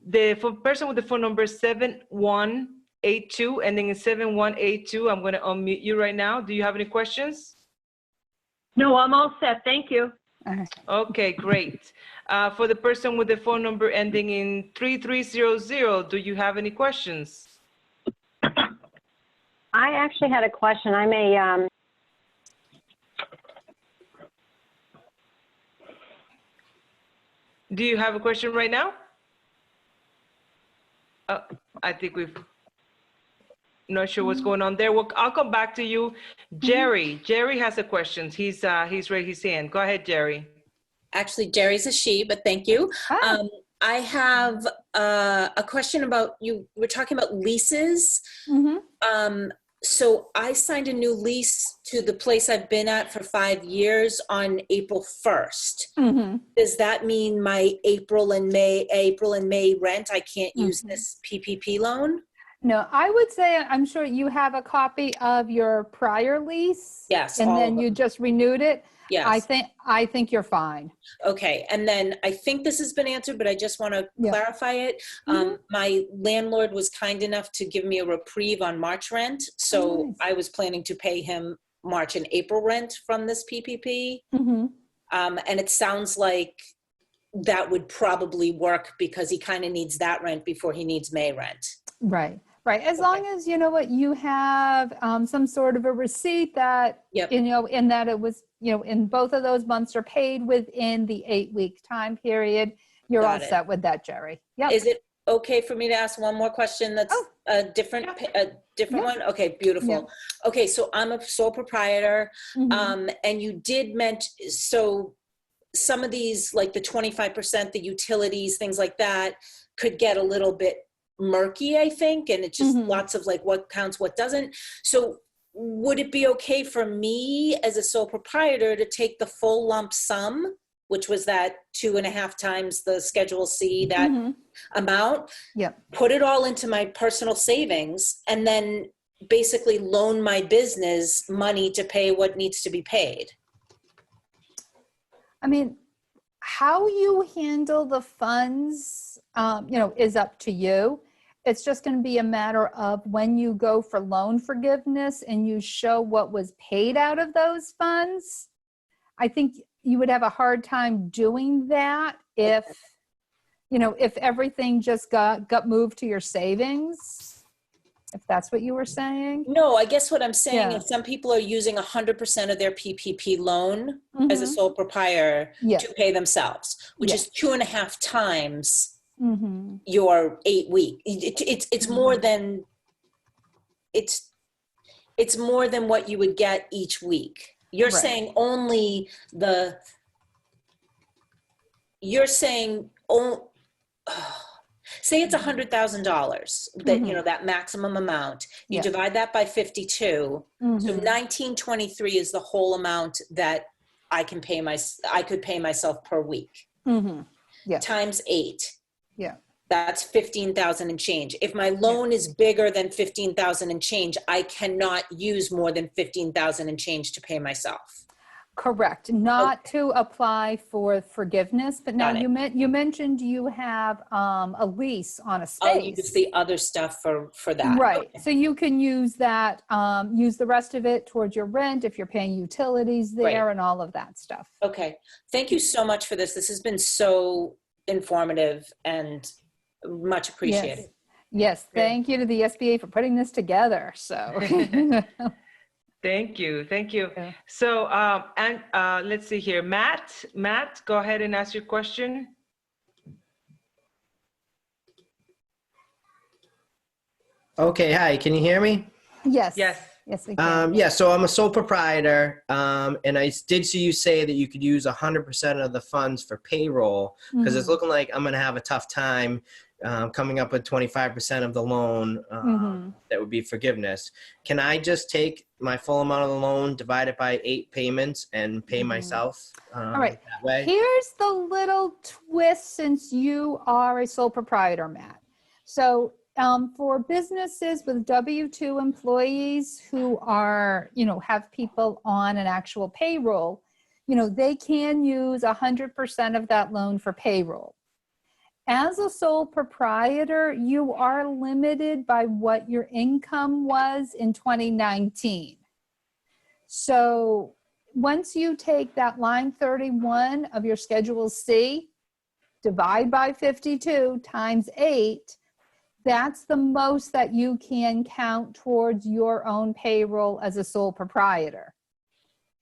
The person with the phone number 7182 ending in 7182, I'm going to unmute you right now. Do you have any questions? No, I'm all set. Thank you. Okay, great. For the person with the phone number ending in 3300, do you have any questions? I actually had a question. I may, Do you have a question right now? I think not sure what's going on there. Well, I'll come back to you. Jerry has a question. He's raised his hand. Go ahead, Jerry. Actually, Jerry's a she, but thank you. I have a question about, you were talking about leases. So I signed a new lease to the place I've been at for 5 years on April 1st. Does that mean my April and May rent, I can't use this PPP loan? No, I would say, I'm sure you have a copy of your prior lease. Yes. And then you just renewed it. Yes. I think you're fine. Okay, and then I think this has been answered, but I just want to clarify it. My landlord was kind enough to give me a reprieve on March rent, so I was planning to pay him March and April rent from this PPP. And it sounds like that would probably work because he kind of needs that rent before he needs May rent. Right. Right. As long as, you know what, you have some sort of a receipt that, you know, in that it was, you know, in both of those months are paid within the 8-week time period, you're all set with that, Jerry. Yeah. Is it okay for me to ask one more question that's a different one? Okay, beautiful. Okay, so I'm a sole proprietor, and you did mention, so some of these, like the 25%, the utilities, things like that, could get a little bit murky, I think, and it's just lots of like what counts, what doesn't. So would it be okay for me as a sole proprietor to take the full lump sum, which was that 2.5 times the Schedule C, that amount, put it all into my personal savings, and then basically loan my business money to pay what needs to be paid? I mean, how you handle the funds, you know, is up to you. It's just going to be a matter of when you go for loan forgiveness and you show what was paid out of those funds. I think you would have a hard time doing that if, you know, if everything just got moved to your savings, if that's what you were saying. No, I guess what I'm saying is some people are using 100% of their PPP loan as a sole proprietor to pay themselves, which is 2.5 times your 8 week. It's more than it's more than what you would get each week. You're saying only the say it's $100,000 that you know, that maximum amount. You divide that by 52. So 1923 is the whole amount that I could pay myself per week. Times 8. That's 15,000 and change. If my loan is bigger than 15,000 and change, I cannot use more than 15,000 and change to pay myself. Correct. Not to apply for forgiveness, but now you mentioned you have a lease on a space. I'll use the other stuff for that. Right. So you can use that, use the rest of it towards your rent if you're paying utilities there and all of that stuff. Okay. Thank you so much for this. This has been so informative and much appreciated. Yes. Thank you to the SBA for putting this together. So. Thank you. Thank you. So, let's see here. Matt, go ahead and ask your question. Okay. Hi. Can you hear me? Yes. Yes. Yes, we can. Yeah, so I'm a sole proprietor, and I did see you say that you could use 100% of the funds for payroll, because it's looking like I'm going to have a tough time coming up with 25% of the loan that would be forgiveness. Can I just take my full amount of the loan, divide it by 8 payments, and pay myself All right. that way? Here's the little twist since you are a sole proprietor, Matt. So for businesses with W-2 employees who are, have people on an actual payroll, they can use 100% of that loan for payroll. As a sole proprietor, you are limited by what your income was in 2019. So once you take that line 31 of your Schedule C, divide by 52 times 8, that's the most that you can count towards your own payroll as a sole proprietor.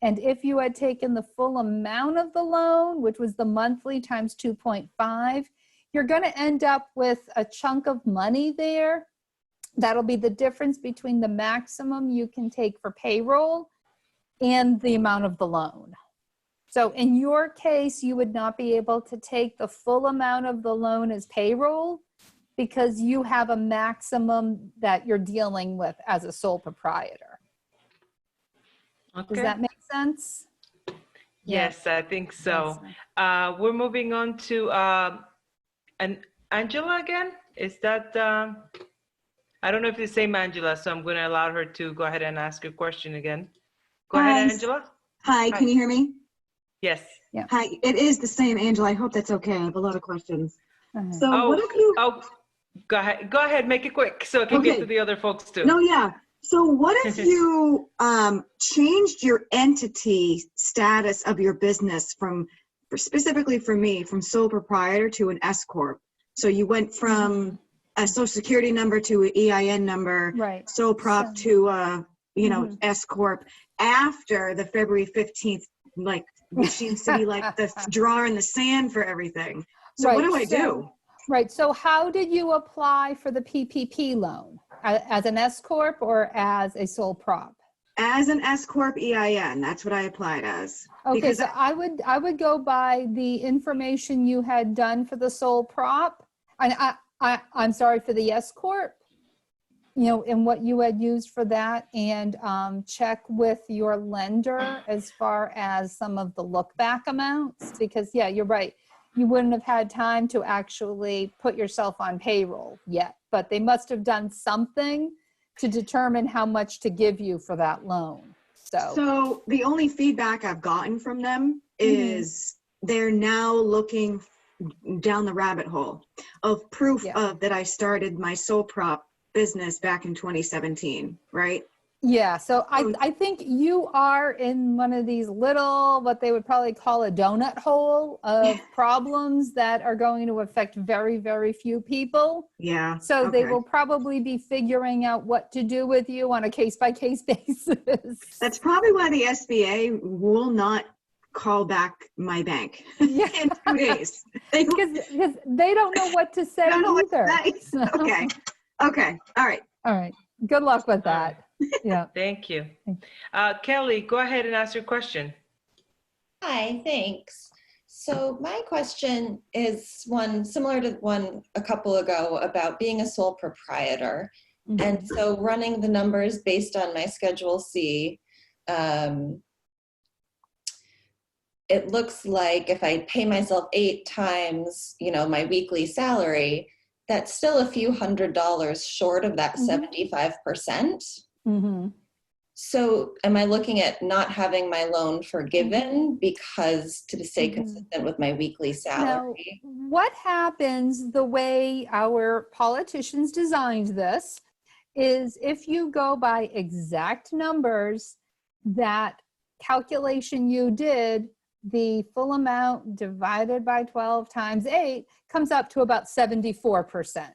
And if you had taken the full amount of the loan, which was the monthly times 2.5, you're going to end up with a chunk of money there. That'll be the difference between the maximum you can take for payroll and the amount of the loan. So in your case, you would not be able to take the full amount of the loan as payroll because you have a maximum that you're dealing with as a sole proprietor. Okay. Does that make sense? Yes, I think so. We're moving on to Angela again. Is that, I don't know if it's the same Angela, so I'm going to allow her to go ahead and ask her question again. Go ahead, Angela. Hi, can you hear me? Yes. Yeah. Hi, it is the same Angela. I hope that's okay. I have a lot of questions. So what if you... Go ahead, make it quick so I can get to the other folks too. No, yeah. So what if you changed your entity status of your business from, specifically for me, from sole proprietor to an S Corp? So you went from a social security number to an EIN number, right? Sole prop to S Corp after the February 15th, like, which seems to be like the draw in the sand for everything. So what do I do? Right. So how did you apply for the PPP loan? As an S Corp or as a sole prop? As an S Corp EIN. That's what I applied as. Okay, because so I would go by the information you had done for the sole prop. And I'm sorry, for the S Corp, and what you had used for that, and check with your lender as far as some of the look back amounts, because yeah, you're right. You wouldn't have had time to actually put yourself on payroll yet, but they must have done something to determine how much to give you for that loan. So the only feedback I've gotten from them is they're now looking down the rabbit hole of proof of that I started my sole prop business back in 2017, right? Yeah, so I think you are in one of these little, what they would probably call a donut hole of problems that are going to affect very, very few people. Yeah. So they will probably be figuring out what to do with you on a case-by-case basis. That's probably why the SBA will not call back my bank in 2 days. Because they don't know what to say either. Okay. Okay. All right. All right. Good luck with that. Yeah. Thank you. Kelly, go ahead and ask your question. Hi, thanks. So my question is one similar to one a couple ago about being a sole proprietor. And so running the numbers based on my Schedule C, it looks like if I pay myself 8 times, my weekly salary, that's still a few $100s short of that 75%. So am I looking at not having my loan forgiven because to stay consistent with my weekly salary? Now, what happens, the way our politicians designed this, is if you go by exact numbers, that calculation you did, the full amount divided by 12 times 8 comes up to about 74%,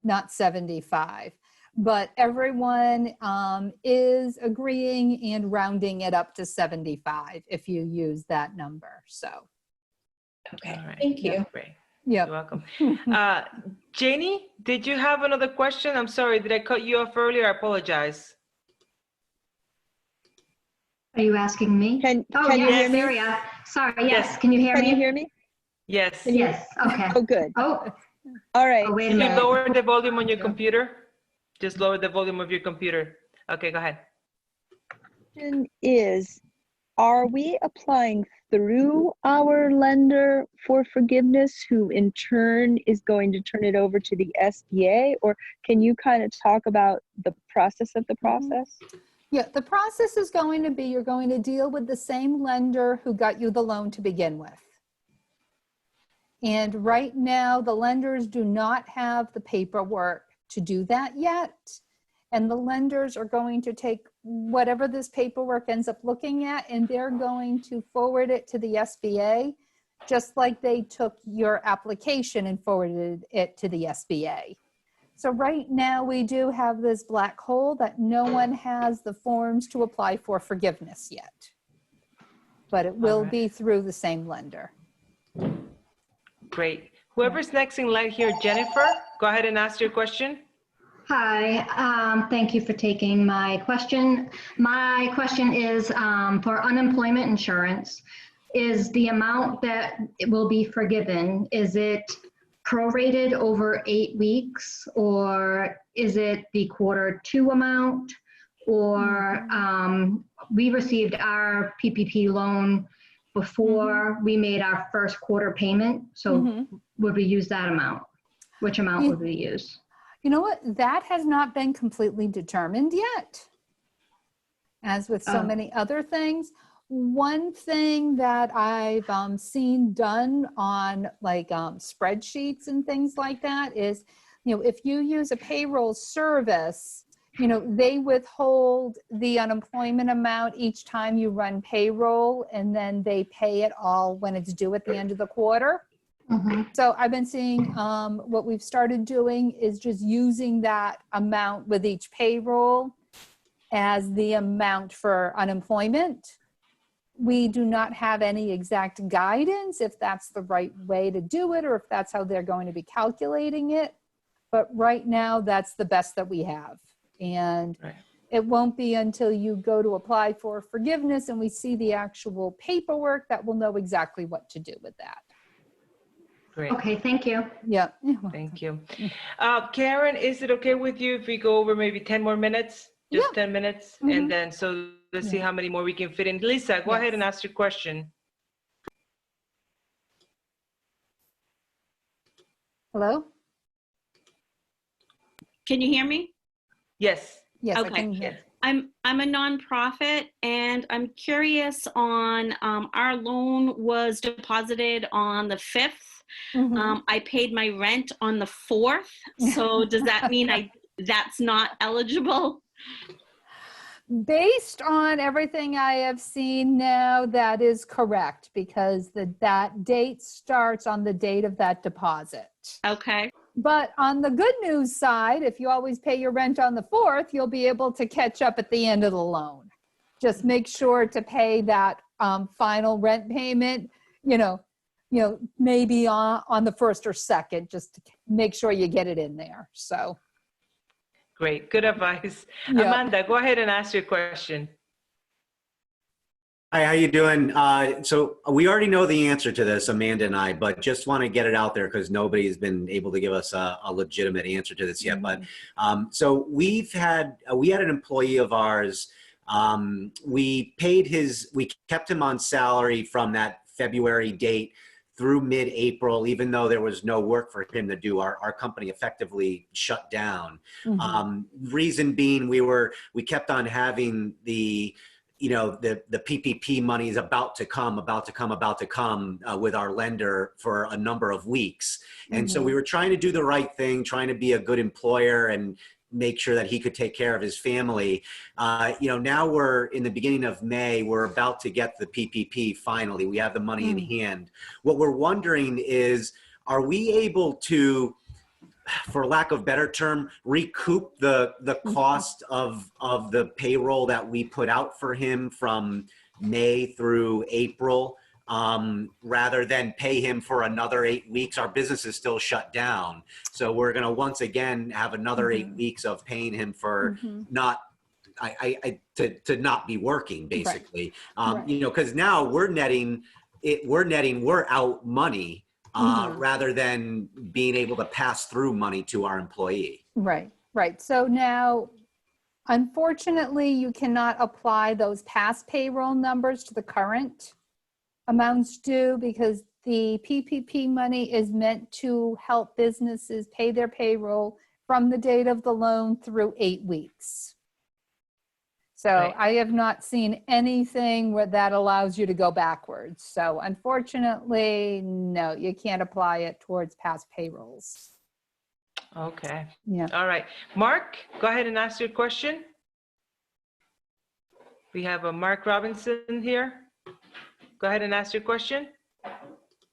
not 75. But everyone is agreeing and rounding it up to 75 if you use that number. So, okay, right. Thank you. Great. Yeah, You're welcome. Janie, did you have another question? I'm sorry, did I cut you off earlier? I apologize. Are you asking me? Can Oh, you yes, hear me? there we are. Sorry, yes. Yes. Can you hear Can me? you hear me? Yes. Yes, okay. Oh, good. Oh, All right. oh, wait a Can you minute. lower the volume on your computer? Just lower the volume of your computer. Okay, go ahead. Question is, are we applying through our lender for forgiveness, who in turn is going to turn it over to the SBA? Or can you kind of talk about the process of the process? Yeah, the process is going to be, you're going to deal with the same lender who got you the loan to begin with. And right now, the lenders do not have the paperwork to do that yet. And the lenders are going to take whatever this paperwork ends up looking at, and they're going to forward it to the SBA, just like they took your application and forwarded it to the SBA. So right now we do have this black hole that no one has the forms to apply for forgiveness yet, but it will be through the same lender. Great. Whoever's next in line here, Jennifer, go ahead and ask your question. Hi, thank you for taking my question. My question is for unemployment insurance. Is the amount that will be forgiven, is it prorated over 8 weeks, or is it the Q2 amount? Or we received our PPP loan before we made our first quarter payment. So would we use that amount? Which amount would we use? You know what? That has not been completely determined yet. As with so many other things, one thing that I've seen done on like spreadsheets and things like that is, you know, if you use a payroll service, you know, they withhold the unemployment amount each time you run payroll, and then they pay it all when it's due at the end of the quarter. So I've been seeing what we've started doing is just using that amount with each payroll as the amount for unemployment. We do not have any exact guidance if that's the right way to do it or if that's how they're going to be calculating it. But right now, that's the best that we have. And it won't be until you go to apply for forgiveness and we see the actual paperwork that we'll know exactly what to do with that. Great. Okay, thank you. Yeah. Thank you. Karen, is it okay with you if we go over maybe 10 more minutes? Just 10 minutes? And then, so let's see how many more we can fit in. Lisa, go ahead and ask your question. Hello? Can you hear me? Yes. Yes, okay. I can hear. I'm a nonprofit, and I'm curious on our loan was deposited on the 5th. I paid my rent on the 4th. So does that mean that's not eligible? Based on everything I have seen now, that is correct, because that date starts on the date of that deposit. Okay. But on the good news side, if you always pay your rent on the 4th, you'll be able to catch up at the end of the loan. Just make sure to pay that final rent payment, you know, maybe on the 1st or 2nd, just to make sure you get it in there. So. Great, good advice. Yeah. Amanda, go ahead and ask your question. Hi, how you doing? So we already know the answer to this, Amanda and I, but just want to get it out there because nobody's been able to give us a legitimate answer to this yet. But so we had an employee of ours. We kept him on salary from that February date through mid-April, even though there was no work for him to do. Our company effectively shut down. Reason being, we kept on having the PPP money is about to come with our lender for a number of weeks. And so we were trying to do the right thing, trying to be a good employer and make sure that he could take care of his family. Now we're in the beginning of May, we're about to get the PPP finally. We have the money in hand. What we're wondering is, are we able to, for lack of a better term, recoup the cost of the payroll that we put out for him from May through April, rather than pay him for another 8 weeks? Our business is still shut down. So we're going to once again have another 8 weeks of paying him for not to not be working, basically. Right. You know, because now we're out money rather than being able to pass through money to our employee. Right, right. So now, unfortunately, you cannot apply those past payroll numbers to the current amounts due because the PPP money is meant to help businesses pay their payroll from the date of the loan through 8 weeks. So Right. I have not seen anything where that allows you to go backwards. So unfortunately, no, you can't apply it towards past payrolls. Okay. Yeah. All right. Mark, go ahead and ask your question. We have a Mark Robinson here. Go ahead and ask your question.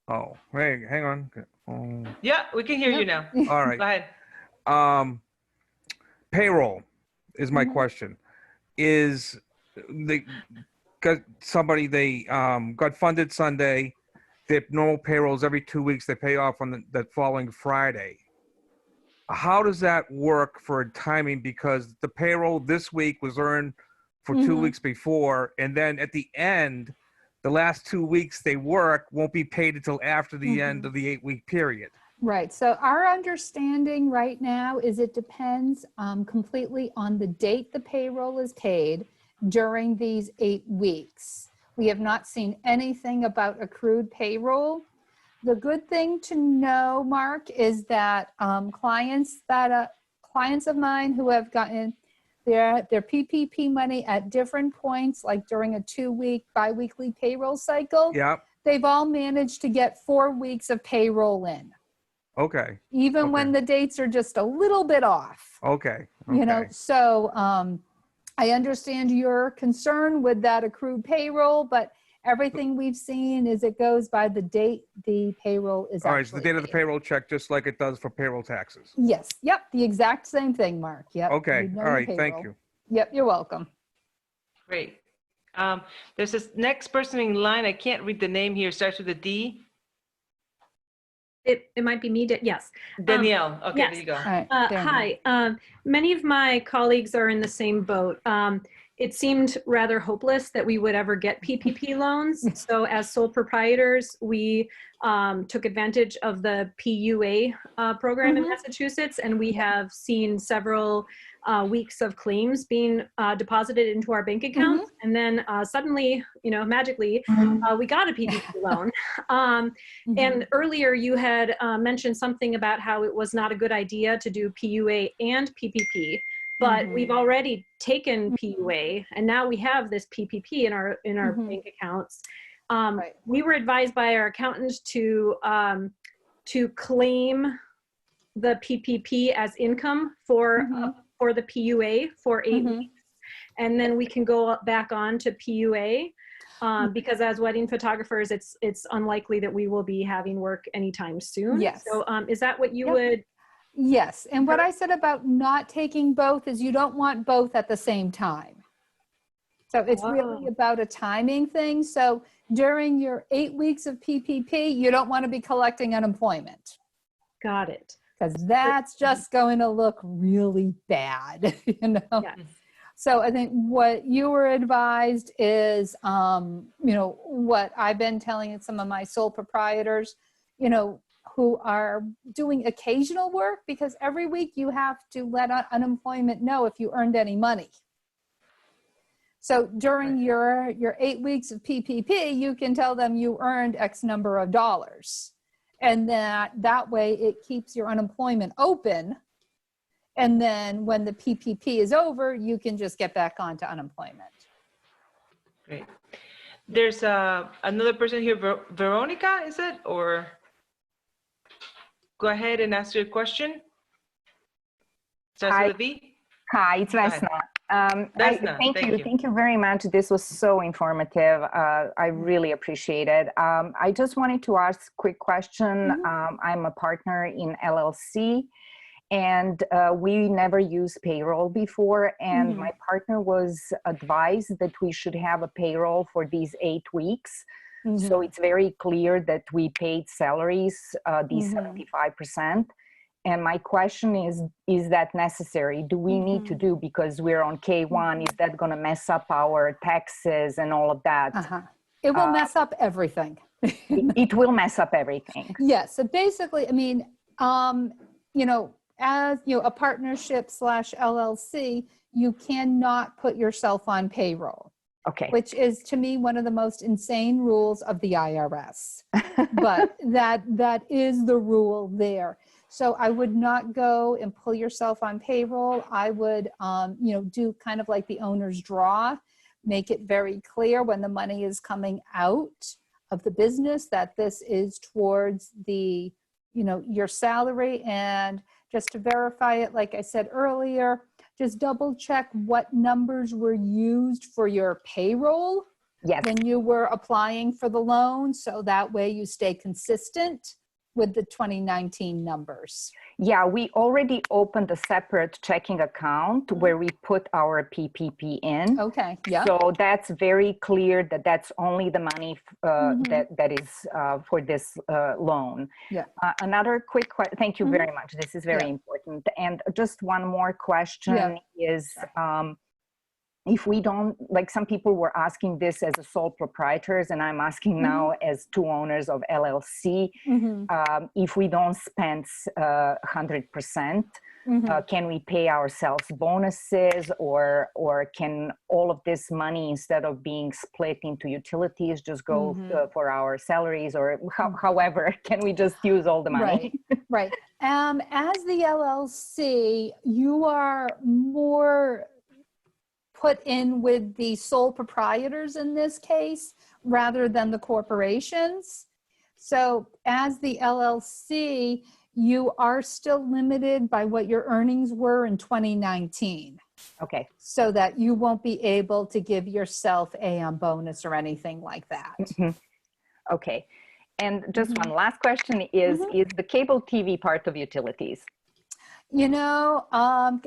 Oh, hey, hang on. Yeah, we can hear you now. All right. Go ahead. Payroll is my question. Is they got somebody they got funded Sunday, their normal payrolls every 2 weeks, they pay off on the following Friday. How does that work for timing? Because the payroll this week was earned for 2 weeks before, and then at the end, the last 2 weeks they work won't be paid until after the end of the 8-week period. Right. So our understanding right now is it depends completely on the date the payroll is paid during these 8 weeks. We have not seen anything about accrued payroll. The good thing to know, Mark, is that clients of mine who have gotten their PPP money at different points, like during a 2-week biweekly payroll cycle, they've all managed to get 4 weeks of payroll in. Okay. Even when the dates are just a little bit off. Okay. You know, so I understand your concern with that accrued payroll, but everything we've seen is it goes by the date the payroll is All right, so actually the date of the paid. payroll check, just like it does for payroll taxes. Yes. Yep. The exact same thing, Mark. Yep. Okay. You know All your right. Thank payroll. you. Yep. You're welcome. Great. There's this next person in line. I can't read the name here. Starts with a D. It might be me. Yes. Danielle. Okay, yes. there you go. Hi. Many of my colleagues are in the same boat. It seemed rather hopeless that we would ever get PPP loans. So as sole proprietors, we took advantage of the PUA program in Massachusetts, and we have seen several weeks of claims being deposited into our bank accounts. And then suddenly, you know, magically, we got a PPP loan. And earlier you had mentioned something about how it was not a good idea to do PUA and PPP. But we've already taken PUA, and now we have this PPP in our bank accounts. We were advised by our accountant to claim the PPP as income for the PUA for 8 weeks, and then we can go back on to PUA. Because as wedding photographers, it's unlikely that we will be having work anytime soon. Yes. So is that what you would? Yes, and what I said about not taking both is you don't want both at the same time. So it's really about a timing thing. So during your 8 weeks of PPP, you don't want to be collecting unemployment. Got it. Because that's just going to look really bad, you know? Yes. So I think what you were advised is, you know, what I've been telling some of my sole proprietors, you know, who are doing occasional work, because every week you have to let unemployment know if you earned any money. So during your 8 weeks of PPP, you can tell them you earned X number of dollars. And that way it keeps your unemployment open. And then when the PPP is over, you can just get back onto unemployment. Great. There's another person here, Veronica, is it? Or go ahead and ask your question. Starts with a V. Hi, it's Vesna. Vesna, thank you very much. This was so informative. I really appreciate it. I just wanted to ask a quick question. I'm a partner in LLC, and we never used payroll before. And my partner was advised that we should have a payroll for these 8 weeks. So it's very clear that we paid salaries, these 75%. And my question is that necessary? Do we need to do, because we're on K1, is that going to mess up our taxes and all of that? It will mess up everything. It will mess up everything. Yes. So basically, I mean, you know, as you know, a partnership / LLC, you cannot put yourself on payroll. Okay. Which is, to me, one of the most insane rules of the IRS. But that is the rule there. So I would not go and pull yourself on payroll. I would, you know, do kind of like the owner's draw, make it very clear when the money is coming out of the business that this is towards the, you know, your salary. And just to verify it, like I said earlier, just double check what numbers were used for your payroll when you were applying for the loan. So that way you stay consistent with the 2019 numbers. Yeah, we already opened a separate checking account where we put our PPP in. Okay, yeah. So that's very clear that that's only the money that is for this loan. Yeah. Another quick question. Thank you very much. This is very important. And just one more question is, if we don't, like some people were asking this as a sole proprietors, and I'm asking now as two owners of LLC, if we don't spend 100%, can we pay ourselves bonuses, or can all of this money, instead of being split into utilities, just go for our salaries, or however, can we just use all the money? Right. As the LLC, you are more put in with the sole proprietors in this case, rather than the corporations. So as the LLC, you are still limited by what your earnings were in 2019. Okay. So that you won't be able to give yourself a bonus or anything like that. Okay. And just one last question is the cable TV part of utilities? You know,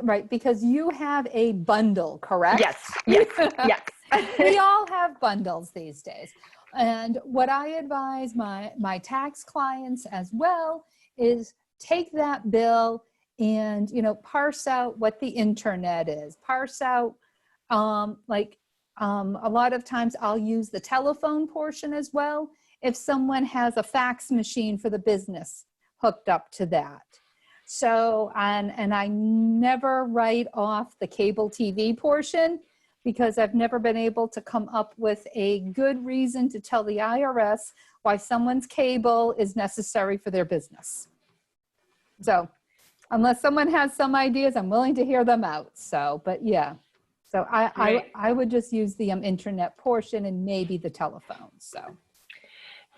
right, because you have a bundle, correct? Yes. We all have bundles these days. And what I advise my tax clients as well is take that bill and, you know, parse out what the internet is. Parse out, a lot of times I'll use the telephone portion as well, if someone has a fax machine for the business hooked up to that. So, and I never write off the cable TV portion, because I've never been able to come up with a good reason to tell the IRS why someone's cable is necessary for their business. So unless someone has some ideas, I'm willing to hear them out. So, but yeah, so I would just use the internet portion and maybe the telephone, so.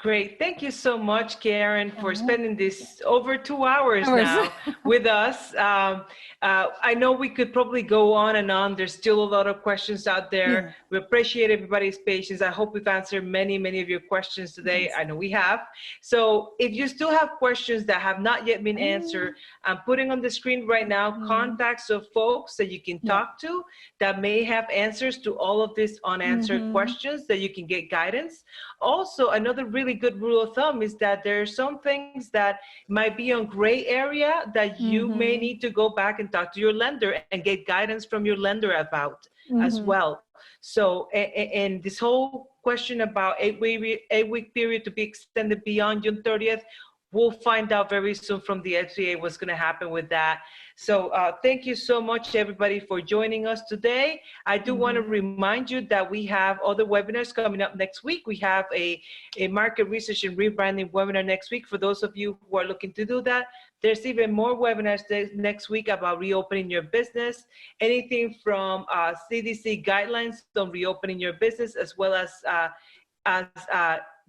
Great. Thank you so much, Karen, for spending this over 2 hours now with us. I know we could probably go on and on. There's still a lot of questions out there. We appreciate everybody's patience. I hope we've answered many of your questions today. I know we have. So if you still have questions that have not yet been answered, I'm putting on the screen right now contacts of folks that you can talk to that may have answers to all of these unanswered questions that you can get guidance. Also, another really good rule of thumb is that there are some things that might be on gray area that you may need to go back and talk to your lender and get guidance from your lender about as well. So, and this whole question about 8-week period to be extended beyond June 30th, we'll find out very soon from the SBA what's going to happen with that. So thank you so much, everybody, for joining us today. I do want to remind you that we have other webinars coming up next week. We have a market research and rebranding webinar next week. For those of you who are looking to do that, there's even more webinars next week about reopening your business, anything from CDC guidelines on reopening your business, as well as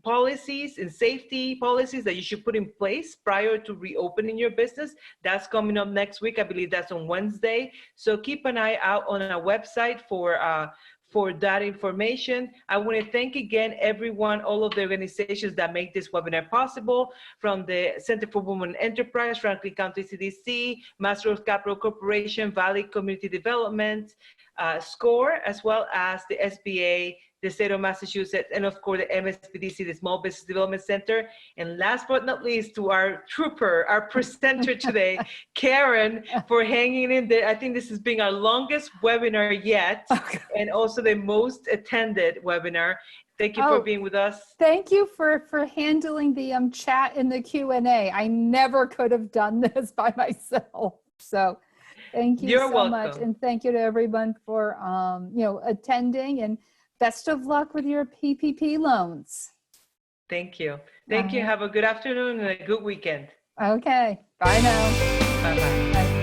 policies and safety policies that you should put in place prior to reopening your business. That's coming up next week. I believe that's on Wednesday. So keep an eye out on our website for for that information. I want to thank again everyone, all of the organizations that make this webinar possible, from the Center for Women Enterprise, Franklin County CDC, Master of Capital Corporation, Valley Community Development, SCORE, as well as the SBA, the state of Massachusetts, and of course the MSPDC, the Small Business Development Center. And last but not least, to our trooper, our presenter today, Karen, for hanging in there. I think this has been our longest webinar yet, and also the most attended webinar. Thank you for being with us. Thank you for handling the chat in the Q&A. I never could have done this by myself. So thank you so much. And thank you to everyone for attending, and best of luck with your PPP loans. Thank you. Thank you. Have a good afternoon and a good weekend. Okay. Bye now. Bye-bye.